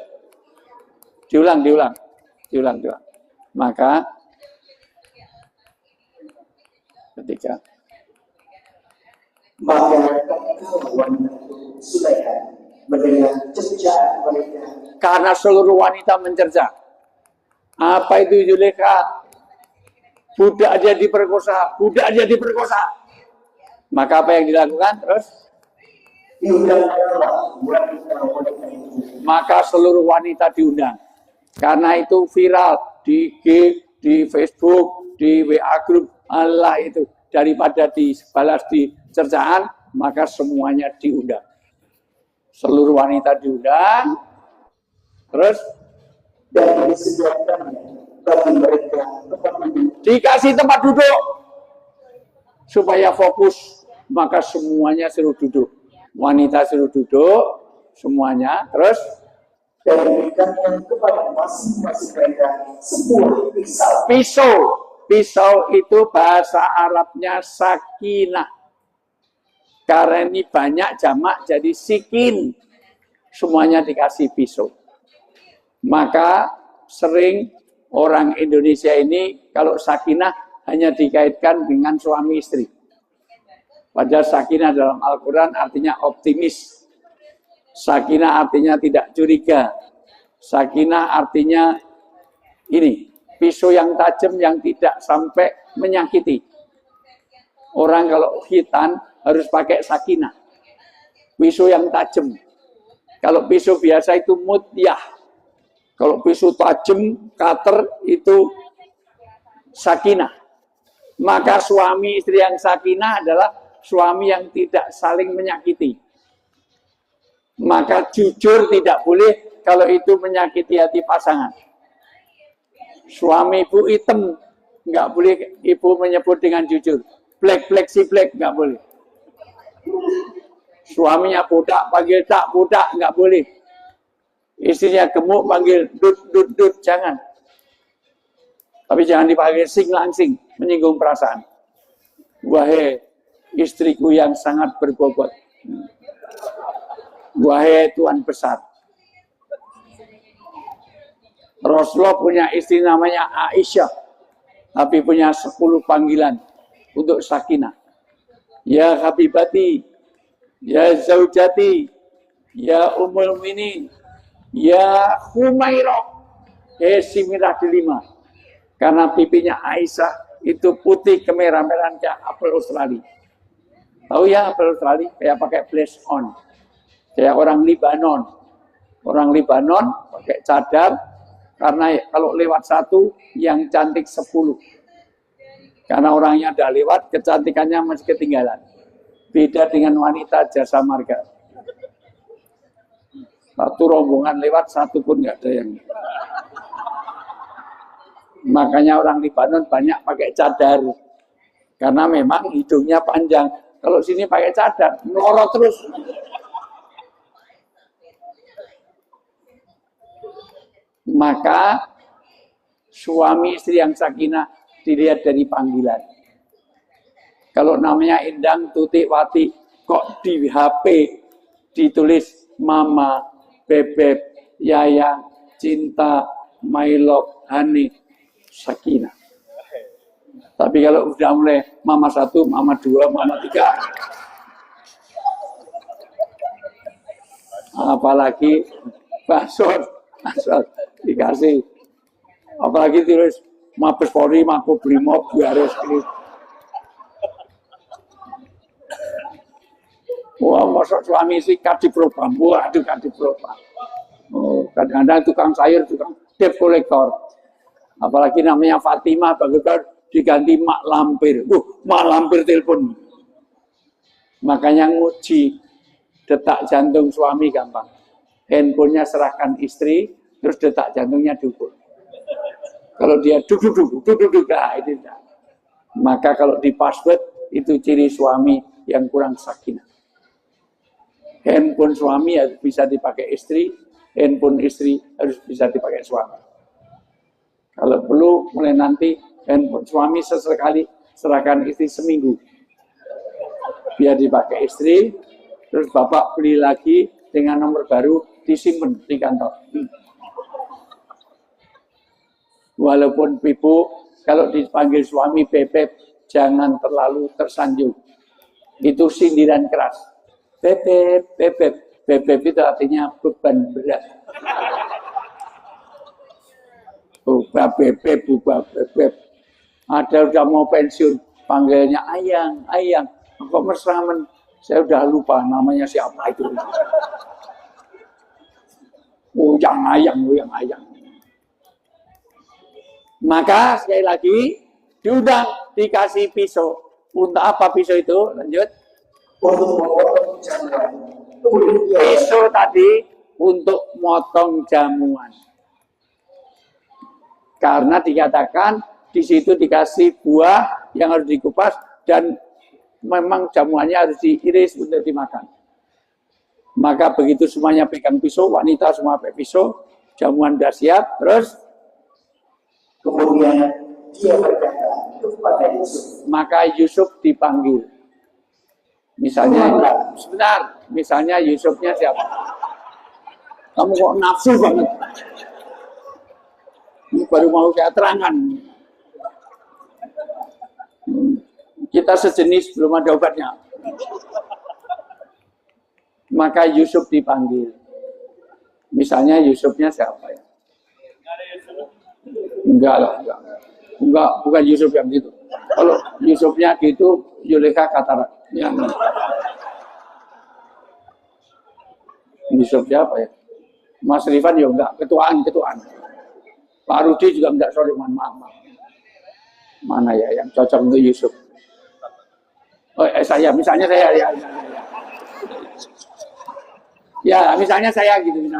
diulang. Maka ketika karena seluruh wanita mencerca. Apa itu Zulekha? Budak aja diperkosa. Maka apa yang dilakukan? Terus? Maka seluruh wanita diundang. Karena itu viral di IG, di Facebook, di WA group, Allah itu. Daripada dibalas di cercaan, maka semuanya diundang. Seluruh wanita diundang. Terus? Dan disediakan bagi mereka tempat duduk. Dikasih tempat duduk supaya fokus, maka semuanya suruh duduk. Wanita suruh duduk semuanya, terus Dan diberikannya kepada masing-masing mereka sebuah pisau. pisau. Pisau itu bahasa Arabnya sakinah. Karena ini banyak jamak jadi sikin. Semuanya dikasih pisau. Maka sering orang Indonesia ini kalau sakinah hanya dikaitkan dengan suami istri. Padahal sakinah dalam Al-Quran artinya optimis. Sakinah artinya tidak curiga. Sakinah artinya ini, pisau yang tajam yang tidak sampai menyakiti. Orang kalau khitan harus pakai sakinah. Pisau yang tajam. Kalau pisau biasa itu mutyah. Kalau pisau tajam, cutter itu sakinah. Maka suami istri yang sakinah adalah suami yang tidak saling menyakiti. Maka jujur tidak boleh kalau itu menyakiti hati pasangan. Suami ibu hitam, nggak boleh ibu menyebut dengan jujur. Black si black, nggak boleh. Suaminya budak, panggil tak budak, nggak boleh. Istrinya gemuk, panggil dut, jangan. Tapi jangan dipanggil sing langsing, menyinggung perasaan. Wahai istriku yang sangat berbobot. Wahai Tuhan besar. Rasulullah punya istri namanya Aisyah. Tapi punya 10 panggilan untuk sakinah. Ya Habibati, ya Zaujati, ya Ummul Mukminin, ya Humairah, Simirah delima. Karena pipinya Aisyah itu putih kemerah-merahan kayak apel Australia. Tahu ya apel Australia? Kayak pakai flash on. Kayak orang Libanon. Orang Libanon pakai cadar, karena kalau lewat 1, yang cantik 10. Karena orangnya udah lewat, kecantikannya masih ketinggalan. Beda dengan wanita jasa marga. Satu rombongan lewat, 1 pun nggak ada yang. Makanya orang Libanon banyak pakai cadar. Karena memang hidungnya panjang. Kalau sini pakai cadar, melorot terus. Maka suami istri yang sakinah dilihat dari panggilan. Kalau namanya Endang, Tutik, Wati, kok di HP ditulis Mama, Bebek, Yayang, Cinta, My Love, Hani, sakinah. Tapi kalau udah mulai Mama 1, Mama 2, Mama 3, apalagi Basor dikasih, apalagi tulis Mabes Polri, Mako Brimob, Garis Kris. Wah, masuk suami sih kadipropam, waduh kadipropam. Oh, kadang-kadang tukang sayur, tukang debt kolektor. Apalagi namanya Fatimah, bagaikan diganti Mak Lampir. Mak Lampir telepon. Makanya nguji detak jantung suami gampang. Handphonenya serahkan istri, terus detak jantungnya diukur. Kalau dia duduk, nah itu tidak. Maka kalau di password, itu ciri suami yang kurang sakinah. Handphone suami harus bisa dipakai istri, handphone istri harus bisa dipakai suami. Kalau perlu, mulai nanti handphone suami sesekali serahkan istri seminggu. Biar dipakai istri, terus bapak beli lagi dengan nomor baru, disimpan di kantor. Walaupun ibu, kalau dipanggil suami Bebek, jangan terlalu tersanjung. Itu sindiran keras. Bebek, Bebek. Bebek itu artinya beban berat. Buka Bebek, buka Bebek. Ada udah mau pensiun, panggilnya Ayang, Ayang. Kok mesra men? Saya udah lupa namanya siapa itu. Yang Ayang. Maka sekali lagi diundang, dikasih pisau. Untuk apa pisau itu? Lanjut. Untuk memotong jamuan. Pisau tadi untuk motong jamuan. Karena dikatakan di situ dikasih buah yang harus dikupas dan memang jamuannya harus diiris untuk dimakan. Maka begitu semuanya pegang pisau, wanita semua pakai pisau, jamuan sudah siap, terus kemudian dia berkata kepada Yusuf. Maka Yusuf dipanggil. Misalnya, sebentar, misalnya Yusufnya siapa? Kamu kok nafsu banget? Ini baru mau saya terangkan. Kita sejenis, belum ada obatnya. Maka Yusuf dipanggil. Misalnya Yusufnya siapa ya? Enggak lah, enggak, bukan Yusuf yang gitu. Kalau Yusufnya gitu, Yuleka kata yang Yusuf siapa ya? Mas Rifan ya enggak, ketuaan. Pak Rudi juga enggak, sorry, maaf. Mana ya yang cocok untuk Yusuf? Oh, misalnya saya. Ya, misalnya saya gitu,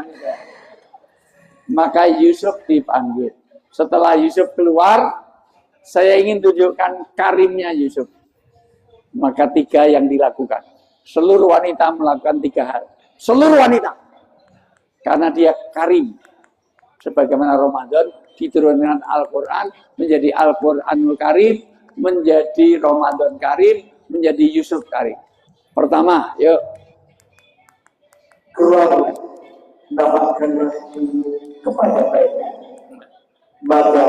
Maka Yusuf dipanggil. Setelah Yusuf keluar, saya ingin tunjukkan karimnya Yusuf. Maka 3 yang dilakukan. Seluruh wanita melakukan 3 hal. Seluruh wanita. Karena dia karim. Sebagaimana Ramadan diturunkan Al-Quran, menjadi Al-Quranul Karim, menjadi Ramadan Karim, menjadi Yusuf Karim. Pertama, yuk. Keluar, dapatkanlah kepada mereka. Maka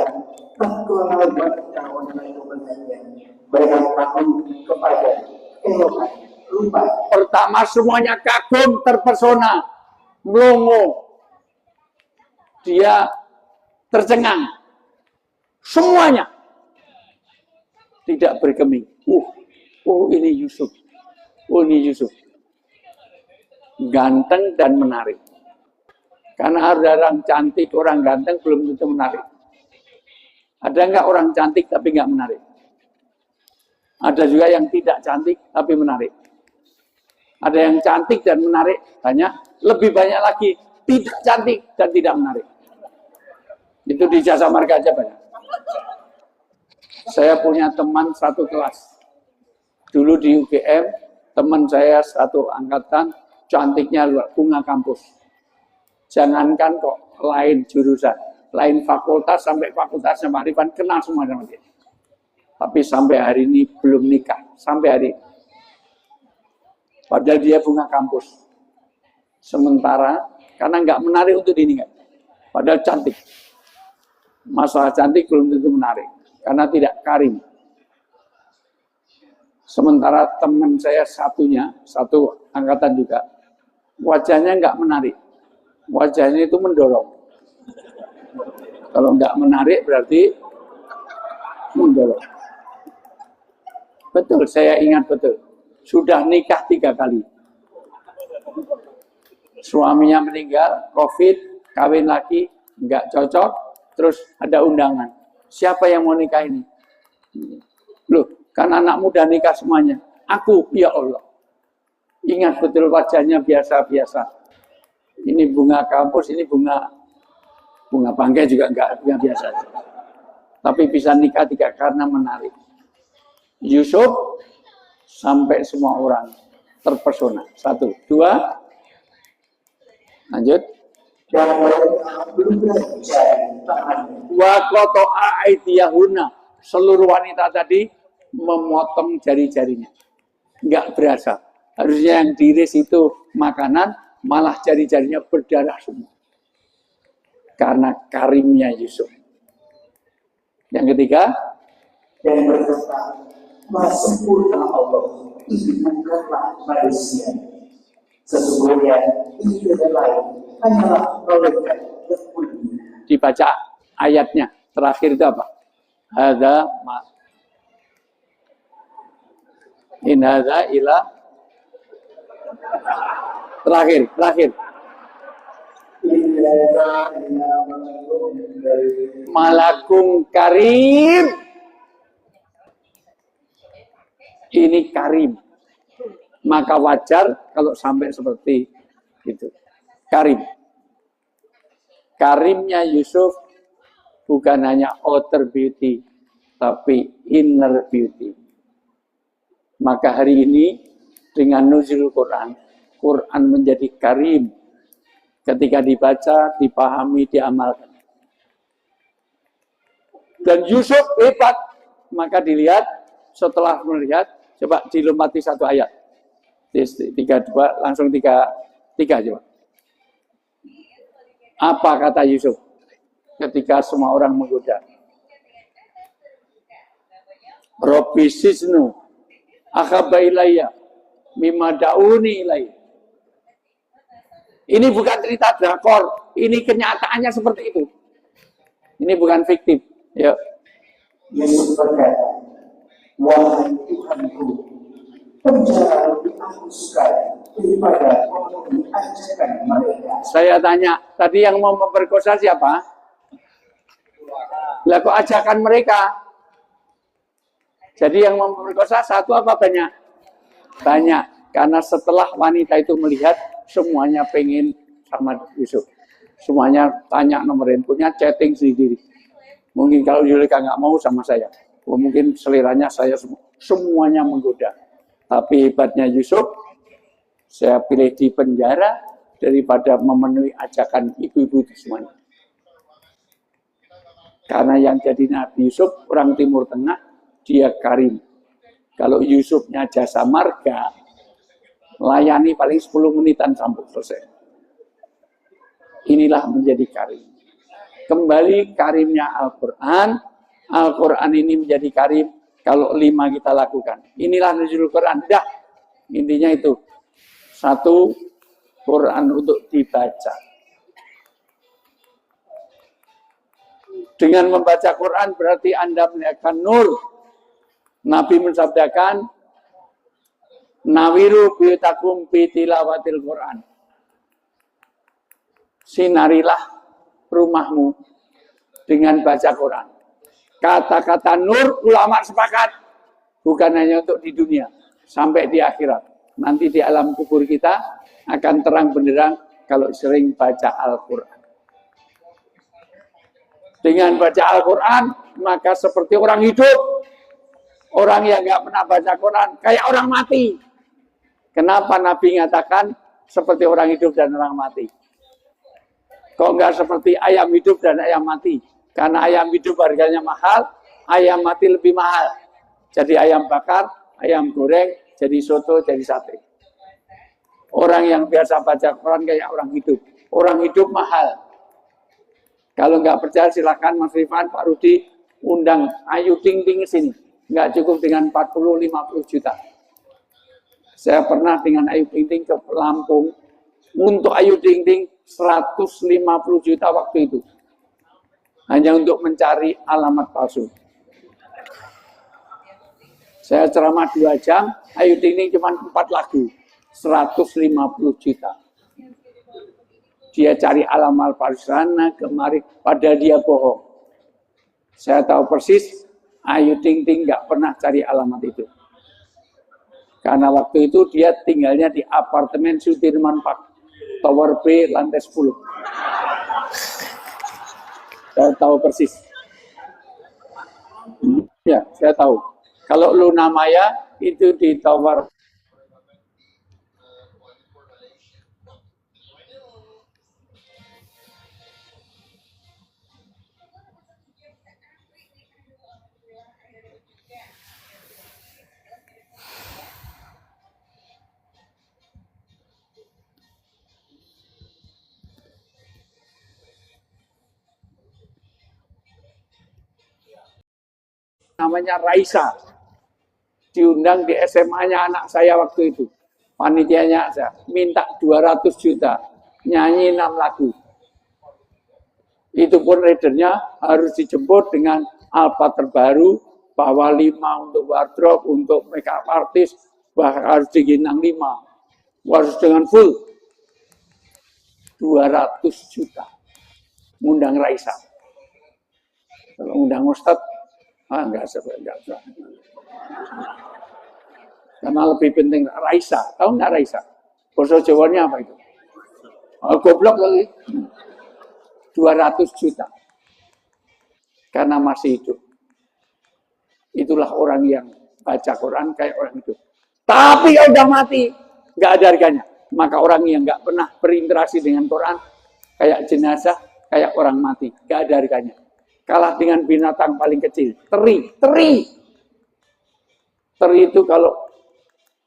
terkeluar wanita kebenarannya. Mereka takut kepada kelompok lupa. Pertama semuanya kagum, terpesona, melongo. Dia tercengang. Semuanya tidak bergeming. Ini Yusuf. Ini Yusuf. Ganteng dan menarik. Karena ada orang cantik, orang ganteng belum tentu menarik. Ada enggak orang cantik tapi enggak menarik? Ada juga yang tidak cantik tapi menarik. Ada yang cantik dan menarik banyak, lebih banyak lagi tidak cantik dan tidak menarik. Itu di Jasa Marga aja banyak. Saya punya teman satu kelas. Dulu di UGM, teman saya satu angkatan, cantiknya luar bunga kampus. Jangankan kok lain jurusan, lain fakultas sampai fakultasnya Pak Rifan kenal semua sama dia. Tapi sampai hari ini belum nikah, sampai hari ini. Padahal dia bunga kampus. Sementara karena nggak menarik untuk dinikah. Padahal cantik. Masalah cantik belum tentu menarik karena tidak karim. Sementara teman saya satu angkatan juga, wajahnya nggak menarik. Wajahnya itu mendorong. Kalau nggak menarik berarti mendorong. Betul, saya ingat betul. Sudah nikah 3 kali. Suaminya meninggal, COVID, kawin lagi, nggak cocok, terus ada undangan. Siapa yang mau nikah ini? Loh, kan anak muda nikah semuanya. Aku, ya Allah. Ingat betul wajahnya biasa-biasa. Ini bunga kampus, ini bunga bangkai juga enggak biasa. Tapi bisa nikah 3 karena menarik. Yusuf sampai semua orang terpesona. 1, 2, lanjut. Wa qata'a aydiyahunna. Seluruh wanita tadi memotong jari-jarinya. Enggak berasa. Harusnya yang diiris itu makanan, malah jari-jarinya berdarah semua. Karena karimnya Yusuf. Yang ketiga, dan berkata, sempurna Allah, bukanlah manusia. Sesungguhnya itu lain hanyalah malaikat yang mulia. Dibaca ayatnya terakhir itu apa? Hadza ma in hadza ila terakhir. Malakum karim. Ini karim. Maka wajar kalau sampai seperti itu. Karim. Karimnya Yusuf bukan hanya outer beauty, tapi inner beauty. Maka hari ini dengan nuzul Quran, Quran menjadi karim ketika dibaca, dipahami, diamalkan. Dan Yusuf hebat, maka dilihat setelah melihat, coba dilompati satu ayat. 32 langsung 3 coba. Apa kata Yusuf ketika semua orang menggoda? Rabbi sisnu akhaba ilayya mimma da'uni ilayya. Ini bukan cerita drakor, ini kenyataannya seperti itu. Ini bukan fiktif. Ya. Yesus berkata, wahai Tuhanku, penjara lebih aku suka daripada memenuhi ajakan mereka. Saya tanya, tadi yang mau memperkosa siapa? Lah kok ajakan mereka? Jadi yang memperkosa satu apa banyak? Banyak. Karena setelah wanita itu melihat, semuanya pengen sama Yusuf. Semuanya tanya nomor handphonenya, chatting sendiri. Mungkin kalau Yulika nggak mau sama saya, mungkin seliranya saya semuanya menggoda. Tapi hebatnya Yusuf, saya pilih di penjara daripada memenuhi ajakan ibu-ibu itu semuanya. Karena yang jadi Nabi Yusuf, orang Timur Tengah, dia karim. Kalau Yusufnya jasa marga, layani paling 10 menitan sampai selesai. Inilah menjadi karim. Kembali karimnya Al-Quran. Al-Quran ini menjadi karim kalau 5 kita lakukan. Inilah nuzul Quran. Dah, intinya itu. 1, Quran untuk dibaca. Dengan membaca Quran berarti Anda melihatkan nur. Nabi mensabdakan, nawiru biyutakum bitilawatil Quran. Sinarilah rumahmu dengan baca Quran. Kata-kata nur, ulama sepakat bukan hanya untuk di dunia, sampai di akhirat. Nanti di alam kubur kita akan terang benderang kalau sering baca Al-Quran. Dengan baca Al-Quran, maka seperti orang hidup. Orang yang nggak pernah baca Quran, kayak orang mati. Kenapa Nabi mengatakan seperti orang hidup dan orang mati? Kok nggak seperti ayam hidup dan ayam mati? Karena ayam hidup harganya mahal, ayam mati lebih mahal. Jadi ayam bakar, ayam goreng, jadi soto, jadi sate. Orang yang biasa baca Quran kayak orang hidup. Orang hidup mahal. Kalau nggak percaya silakan Mas Rifan, Pak Rudi, undang Ayu Ting Ting ke sini. Nggak cukup dengan 40-50 juta. Saya pernah dengan Ayu Ting Ting ke Lampung. Untuk Ayu Ting Ting 150 juta waktu itu. Hanya untuk mencari alamat palsu. Saya ceramah 2 jam, Ayu Ting Ting cuma 4 lagu. 150 juta. Dia cari alamat palsu sana, kemari, padahal dia bohong. Saya tahu persis, Ayu Ting Ting nggak pernah cari alamat itu. Karena waktu itu dia tinggalnya di apartemen Sudirman Park, Tower B, lantai 10. Saya tahu persis. Ya, saya tahu. Kalau Luna Maya itu di Tower. Namanya Raisa, diundang di SMA-nya anak saya waktu itu. Panitianya saya minta 200 juta, nyanyi 6 lagu. Itu pun readernya harus dijemput dengan alfa terbaru, bawa 5 untuk wardrobe, untuk makeup artist, bahkan harus diginang 5. Harus dengan full. 200 juta. Ngundang Raisa. Kalau ngundang Ustadz, enggak usah. Karena lebih penting Raisa. Tahu enggak Raisa? Bahasa Jawanya apa itu? Goblok lagi. 200 juta. karena masih hidup. Itulah orang yang baca Quran kayak orang hidup. Tapi kalau udah mati, nggak ada harganya. Maka orang yang nggak pernah berinteraksi dengan Quran, kayak jenazah, kayak orang mati, nggak ada harganya. Kalah dengan binatang paling kecil, teri. Teri itu kalau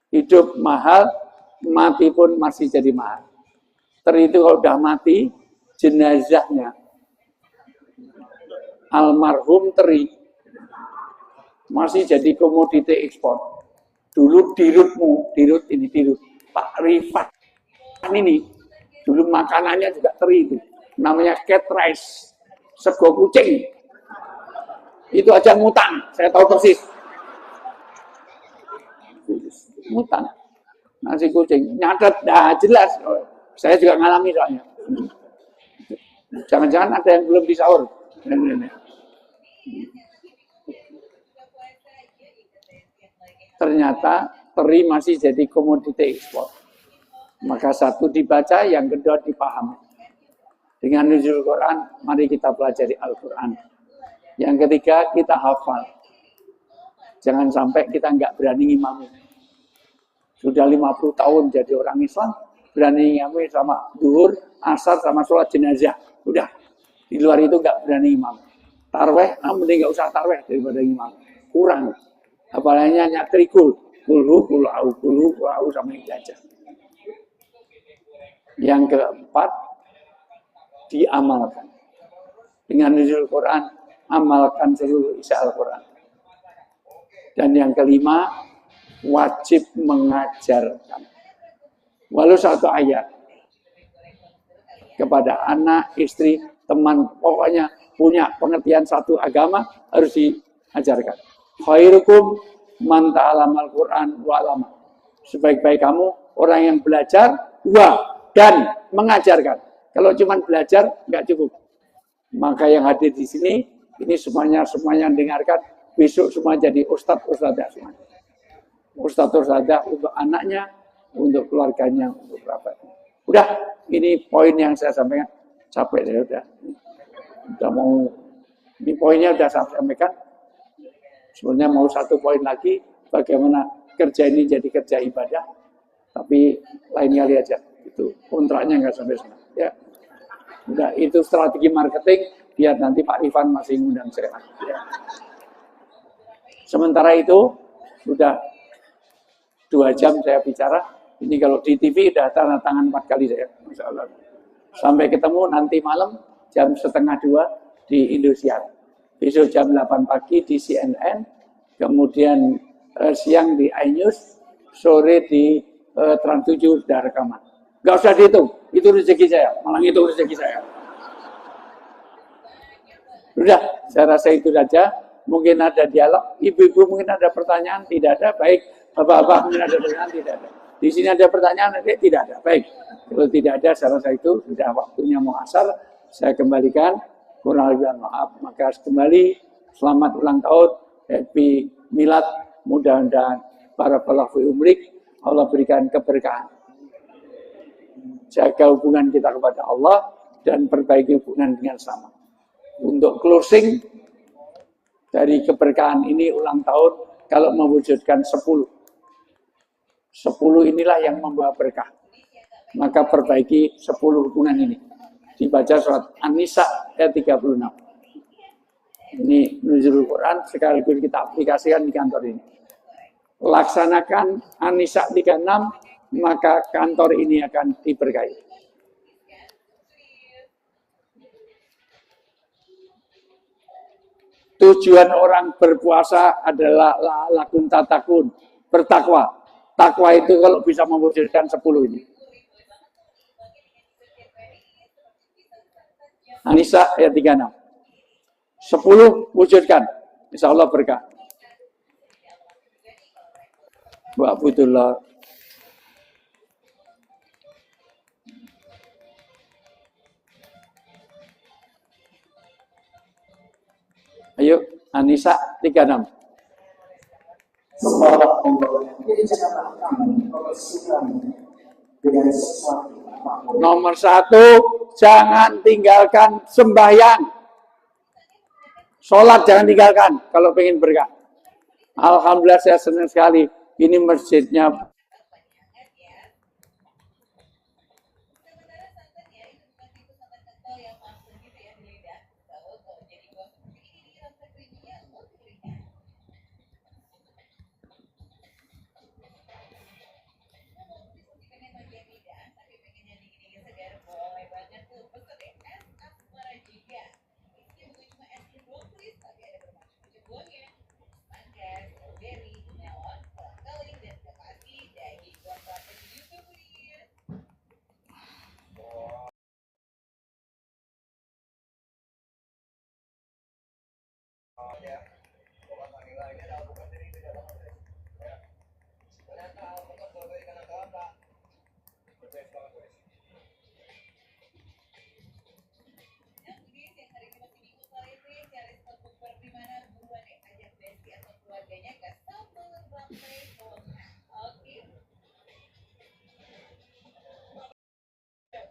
hidup mahal, mati pun masih jadi mahal. Teri itu kalau udah mati, jenazahnya almarhum teri masih jadi komoditi ekspor. Dulu dirut Pak Rifat ini dulu makanannya juga teri itu, namanya cat rice, sego kucing. Itu aja ngutang, saya tahu persis. Ngutang nasi kucing, nyatet, dah jelas. Saya juga ngalami soalnya. Jangan-jangan ada yang belum disaur. Ternyata teri masih jadi komoditi ekspor. Maka satu dibaca, yang kedua dipahami. Dengan nuzul Quran, mari kita pelajari Al-Quran. Yang ketiga, kita hafal. Jangan sampai kita nggak berani ngimami. Sudah 50 tahun jadi orang Islam, berani ngimami sama duhur, asar, sama sholat jenazah. Udah, di luar itu nggak berani ngimami. Tarweh, mending nggak usah tarweh daripada ngimami. Kurang. Apalagi hanya trikul. Kulu sama itu aja. Yang keempat, diamalkan. Dengan nuzul Quran, amalkan seluruh isi Al-Quran. Dan yang kelima, wajib mengajarkan. Walau satu ayat. Kepada anak, istri, teman, pokoknya punya pengertian satu agama, harus diajarkan. Khairukum man ta'alamal Quran wa alama. Sebaik-baik kamu, orang yang belajar, dan mengajarkan. Kalau cuma belajar, nggak cukup. Maka yang hadir di sini, ini semuanya dengarkan, besok semua jadi ustadz-ustadzah semuanya. Ustadz-ustadzah untuk anaknya, untuk keluarganya, untuk kerabatnya. Udah, ini poin yang saya sampaikan. Capek saya udah mau, ini poinnya udah saya sampaikan. Sebenarnya mau satu poin lagi, bagaimana kerja ini jadi kerja ibadah. Tapi lain kali aja, itu kontraknya nggak sampai sana. Ya, udah itu strategi marketing, biar nanti Pak Ivan masih ngundang saya. Ya. Sementara itu, sudah 2 jam saya bicara. Ini kalau di TV udah tanda tangan 4 kali saya. Masya Allah. Sampai ketemu nanti malam jam 1:30 di Indosiar. Besok jam 8 pagi di CNN. Kemudian siang di iNews. Sore di Trans 7 sudah rekaman. Gak usah dihitung. Itu rezeki saya. Malah itu rezeki saya. Sudah, saya rasa itu saja. Mungkin ada dialog. Ibu-ibu mungkin ada pertanyaan. Tidak ada. Baik. Bapak-bapak mungkin ada pertanyaan. Tidak ada. Di sini ada pertanyaan, tidak ada. Baik, kalau tidak ada, saya rasa itu sudah waktunya mau asar. Saya kembalikan, kurang lebih maaf. Maka kembali, selamat ulang tahun, happy milad, mudah-mudahan para pelaku umrik, Allah berikan keberkahan. Jaga hubungan kita kepada Allah, dan perbaiki hubungan dengan sama. Untuk closing, dari keberkahan ini ulang tahun, kalau mewujudkan 10 inilah yang membawa berkah. Maka perbaiki 10 hubungan ini. Dibaca surat An-Nisa ayat 36. Ini nuzul Quran sekaligus kita aplikasikan di kantor ini. Laksanakan An-Nisa 36, maka kantor ini akan diberkahi. Tujuan orang berpuasa adalah la'alakum tattaqun, bertakwa. Takwa itu kalau bisa mewujudkan 10 ini. An-Nisa ayat 36. 10 wujudkan. Insya Allah berkah. Wa Abdullah. Ayo, An-Nisa 36. Semoga Allah janganlah kami dengan sesuatu apapun. Nomor 1, jangan tinggalkan sembahyang. Sholat jangan tinggalkan kalau pengen berkah. Alhamdulillah saya senang sekali. Ini masjidnya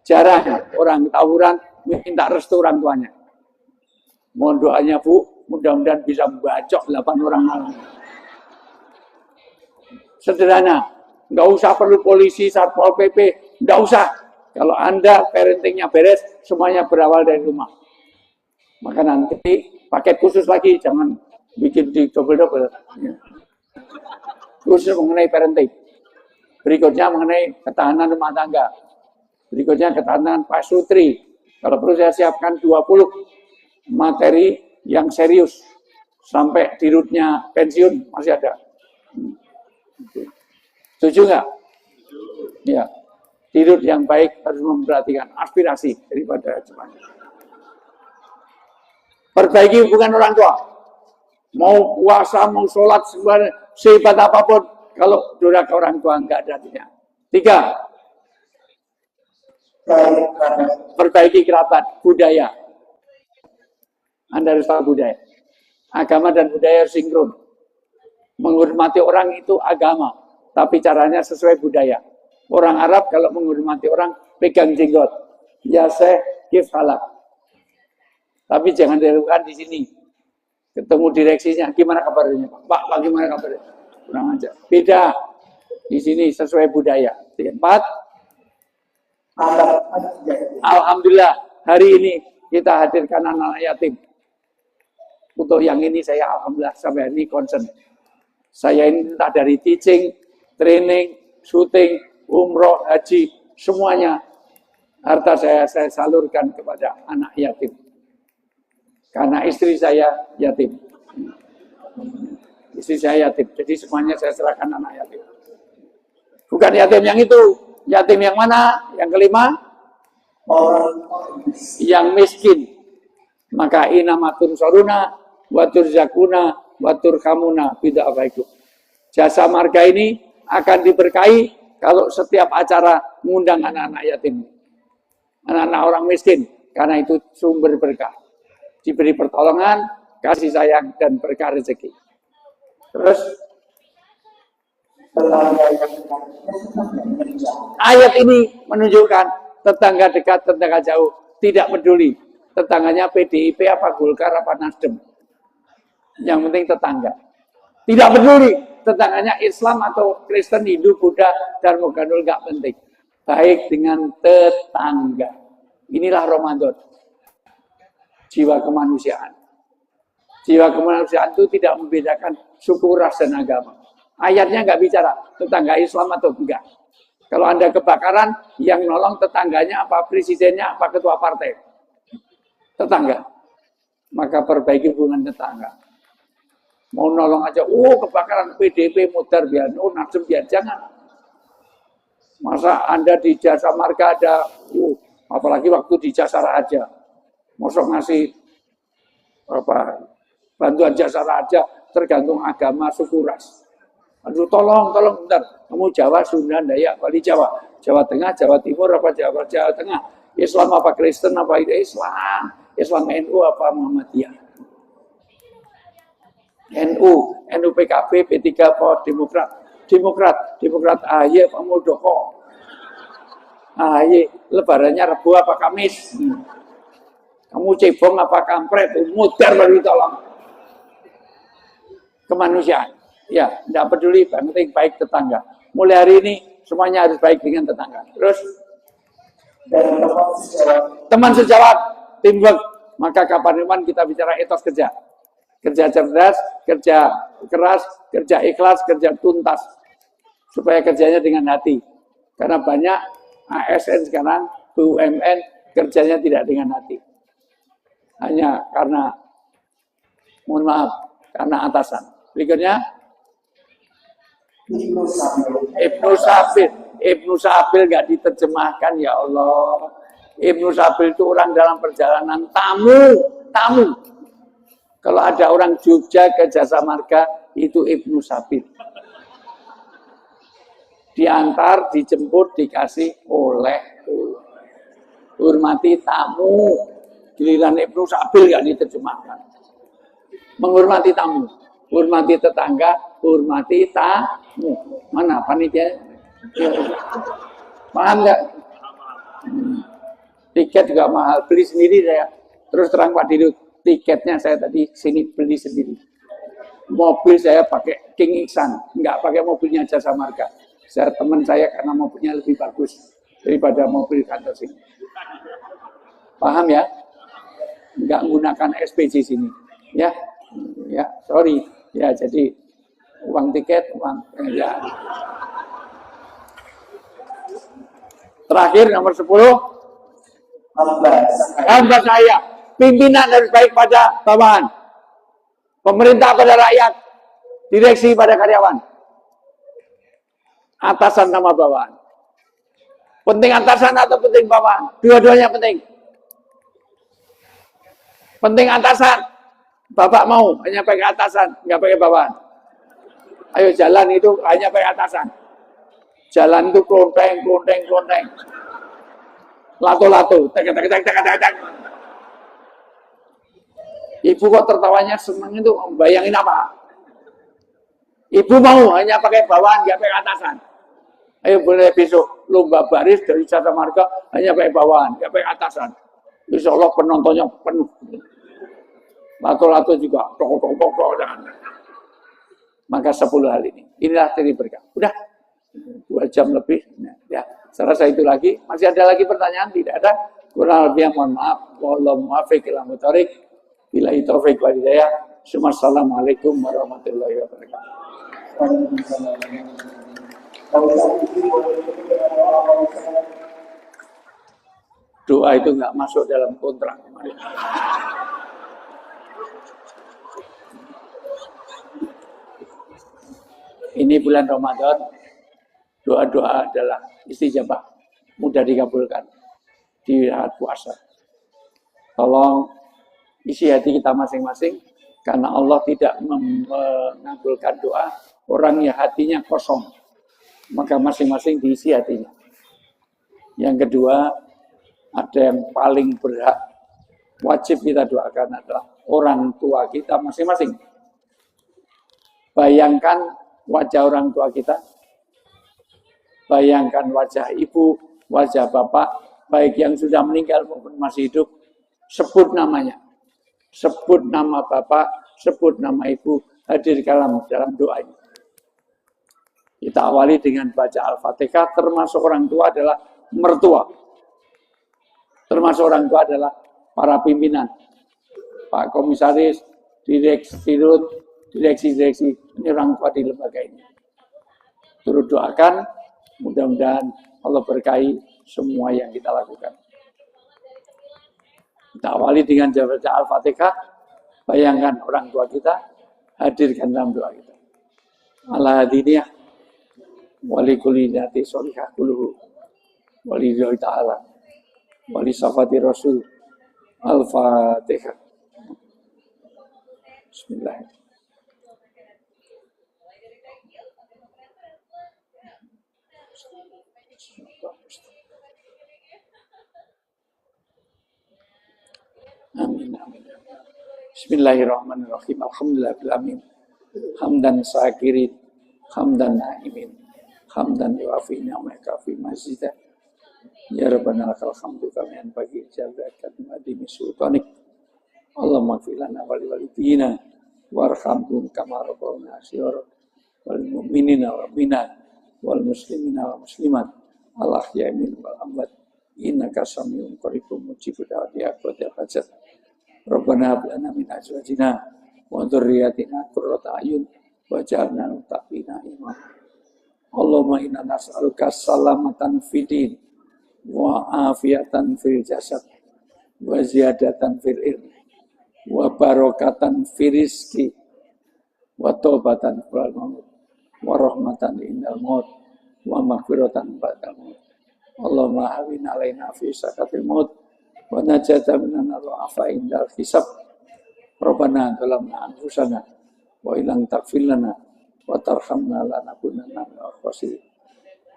jarang orang tawuran minta restu orang tuanya. Mohon doanya Bu, mudah-mudahan bisa membacok 8 orang malam. Sederhana, nggak usah perlu polisi, satpol PP, nggak usah. Kalau Anda parentingnya beres, semuanya berawal dari rumah. Maka nanti paket khusus lagi, jangan bikin di double-double. Khusus mengenai parenting. Berikutnya mengenai ketahanan rumah tangga. Berikutnya ketahanan Pak Sutri. Kalau perlu saya siapkan 20 materi yang serius. Sampai dirutnya pensiun masih ada. Setuju nggak? Ya. Dirut yang baik harus memperhatikan aspirasi daripada semuanya. Perbaiki hubungan orang tua. Mau puasa, mau sholat, sehebat apapun. Kalau durhaka orang tua nggak ada artinya. 3. Perbaiki kerabat, budaya. Anda harus tahu budaya. Agama dan budaya harus sinkron. Menghormati orang itu agama, tapi caranya sesuai budaya. Orang Arab kalau menghormati orang, pegang jenggot. Ya Syekh, kif halak. Tapi jangan dilakukan di sini. Ketemu direksinya, gimana kabarnya Pak, gimana kabarnya? Kurang aja. Beda. Di sini sesuai budaya. 4. Alhamdulillah, hari ini kita hadirkan anak-anak yatim. Untuk yang ini saya alhamdulillah sampai hari ini concern. Saya ini entah dari teaching, training, syuting, umroh, haji, semuanya harta saya salurkan kepada anak yatim. Karena istri saya yatim. Istri saya yatim, jadi semuanya saya serahkan anak yatim. Bukan yatim yang itu, yatim yang mana? Yang kelima, yang miskin. Maka inamatun soruna, watur zakuna, watur kamuna, tidak apa itu. Jasa marga ini akan diberkahi kalau setiap acara mengundang anak-anak yatim. Anak-anak orang miskin, karena itu sumber berkah. Diberi pertolongan, kasih sayang, dan berkah rezeki. Terus, ayat ini menunjukkan tetangga dekat, tetangga jauh, tidak peduli. Tetangganya PDIP apa Golkar apa Nasdem. Yang penting tetangga. Tidak peduli tetangganya Islam atau Kristen, Hindu, Buddha, Dharma Gandul, nggak penting. Baik dengan tetangga. Inilah Ramadan. Jiwa kemanusiaan. Jiwa kemanusiaan itu tidak membedakan suku, ras, dan agama. Ayatnya nggak bicara tetangga Islam atau enggak. Kalau Anda kebakaran, yang nolong tetangganya, apa presidennya, apa ketua partai. Tetangga. Maka perbaiki hubungan tetangga. Mau nolong aja, kebakaran PDP mudar biar, Nasdem biar, jangan. Masa Anda di jasa marga ada, apalagi waktu di jasa raja. Mosok ngasih bantuan jasa raja tergantung agama, suku, ras. Aduh, tolong bentar. Kamu Jawa, Sunda, Dayak, Bali, Jawa. Jawa Tengah, Jawa Timur, apa Jawa Tengah. Islam apa Kristen, apa itu Islam. Islam NU apa Muhammadiyah. NU PKB, P3 apa Demokrat AHY apa Muldoko. AHY lebarannya Rebo apa Kamis. Kamu cebong apa kampret? Mudar baru tolong. Kemanusiaan. Ya, tidak peduli, penting baik tetangga. Mulai hari ini semuanya harus baik dengan tetangga. Terus dan teman sejawat, teamwork. Maka kapan kita bicara etos kerja. Kerja cerdas, kerja keras, kerja ikhlas, kerja tuntas. Supaya kerjanya dengan hati. Karena banyak ASN sekarang, BUMN, kerjanya tidak dengan hati. Hanya karena, mohon maaf, karena atasan. Berikutnya, Ibnu Sabil nggak diterjemahkan, ya Allah. Ibnu Sabil itu orang dalam perjalanan tamu. Kalau ada orang Jogja ke Jasa Marga, itu Ibnu Sabil. Diantar, dijemput, dikasih oleh. Hormati tamu. Giliran Ibnu Sabil nggak diterjemahkan. Menghormati tamu, hormati tetangga, hormati tamu. Mana panitia? Paham nggak? Tiket juga mahal, beli sendiri saya. Terus terang Pak Dirut, tiketnya saya tadi sini beli sendiri. Mobil saya pakai King Iksan, nggak pakai mobilnya Jasa Marga. Saya teman saya karena mobilnya lebih bagus daripada mobil kantor sini. Paham ya? Nggak menggunakan SPJ sini. Ya, sorry. Ya, jadi uang tiket, uang ya. Terakhir nomor 10. Hamba saya, pimpinan harus baik pada bawahan, pemerintah pada rakyat, direksi pada karyawan, atasan sama bawahan. Penting atasan atau penting bawahan? Dua-duanya penting. Penting atasan. Bapak mau hanya pakai atasan, nggak pakai bawahan. Ayo jalan itu hanya pakai atasan. Jalan itu klonteng. Lato-lato, tek. Ibu kok tertawanya senang itu, bayangin apa? Ibu mau hanya pakai bawahan, nggak pakai atasan. Ayo boleh besok lomba baris dari Jasa Marga hanya pakai bawahan, nggak pakai atasan. Insya Allah penontonnya penuh. Lato-lato juga, tok. Maka 10 hal ini. Inilah tadi berkah. Udah 2 jam lebih. Ya, saya rasa itu lagi. Masih ada lagi pertanyaan? Tidak ada. Kurang lebih mohon maaf. Wallahu muwaffiq ila muthoriq. Billahi taufiq wal hidayah. Assalamualaikum warahmatullahi wabarakatuh. Doa itu nggak masuk dalam kontrak kemarin. Ini bulan Ramadan, doa-doa adalah istijabah, mudah dikabulkan di saat puasa. Tolong isi hati kita masing-masing, karena Allah tidak mengabulkan doa orang yang hatinya kosong. Maka masing-masing diisi hatinya. Yang kedua, ada yang paling berhak, wajib kita doakan adalah orang tua kita masing-masing. Bayangkan wajah orang tua kita, bayangkan wajah ibu, wajah bapak, baik yang sudah meninggal maupun masih hidup, sebut namanya, sebut nama bapak, sebut nama ibu, hadir dalam doa ini. Kita awali dengan baca Al-Fatihah, termasuk orang tua adalah mertua. Termasuk orang tua adalah para pimpinan, Pak Komisaris, direksi, ini orang tua di lembaga ini. Turut doakan, mudah-mudahan Allah berkahi semua yang kita lakukan. Kita awali dengan baca Al-Fatihah, bayangkan orang tua kita, hadirkan dalam doa kita. Al-Hadiniyah, wali kulli nati solihah kuluhu, wali Zohi ta'ala, wali safati rasul, Al-Fatihah. Bismillahirrahmanirrahim. Amin. Bismillahirrahmanirrahim. Alhamdulillahirrahmanirrahim. Hamdan syakirin, hamdan na'imin, hamdan yuafi ni'maka fi mazidah, Ya Rabbana lakal hamdu kama yanbaghi li jalali adimi sultanik. Allahumma ighfir lana wa li walidina warhamhum kama rabbawna shighara wal mu'minina wal mu'minat wal muslimina wal muslimat al ahya'i minhum wal amwat innaka samiun qaribun mujibud da'wati ya qadir hajat. Rabbana hab lana min azwajina wa dzurriyyatina qurrata a'yun waj'alna lil muttaqina imama. Allahumma inna nas'aluka salamatan fid wa afiatan fil jasad wa ziyadatan fil ilmi wa barakatan fil rizqi wa taubatan fil maut wa rahmatan indal maut wa maghfiratan ba'dal maut. Allahumma hawin alaina fi sakatil maut wa najata minan nar wa afa indal hisab. Rabbana zalamna anfusana wa illam taghfir lana wa tarhamna lanakunanna minal khasirin.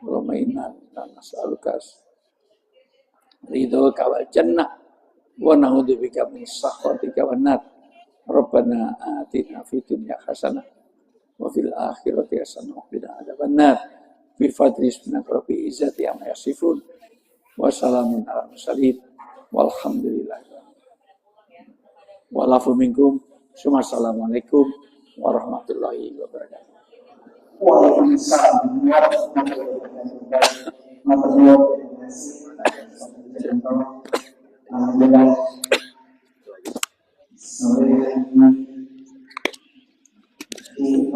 Allahumma inna nas'aluka ridho kawal jannah wa na'udzubika min sakhatika wan nar. Rabbana atina fid dunya hasanah wa fil akhirati hasanah wa qina adzabannar. Bi fadli rabbi izzati amma yasifun wa salamun alal mursalin walhamdulillah. Walafu minkum. Assalamualaikum warahmatullahi wabarakatuh. Waalaikumsalam warahmatullahi wabarakatuh. Alhamdulillah. Di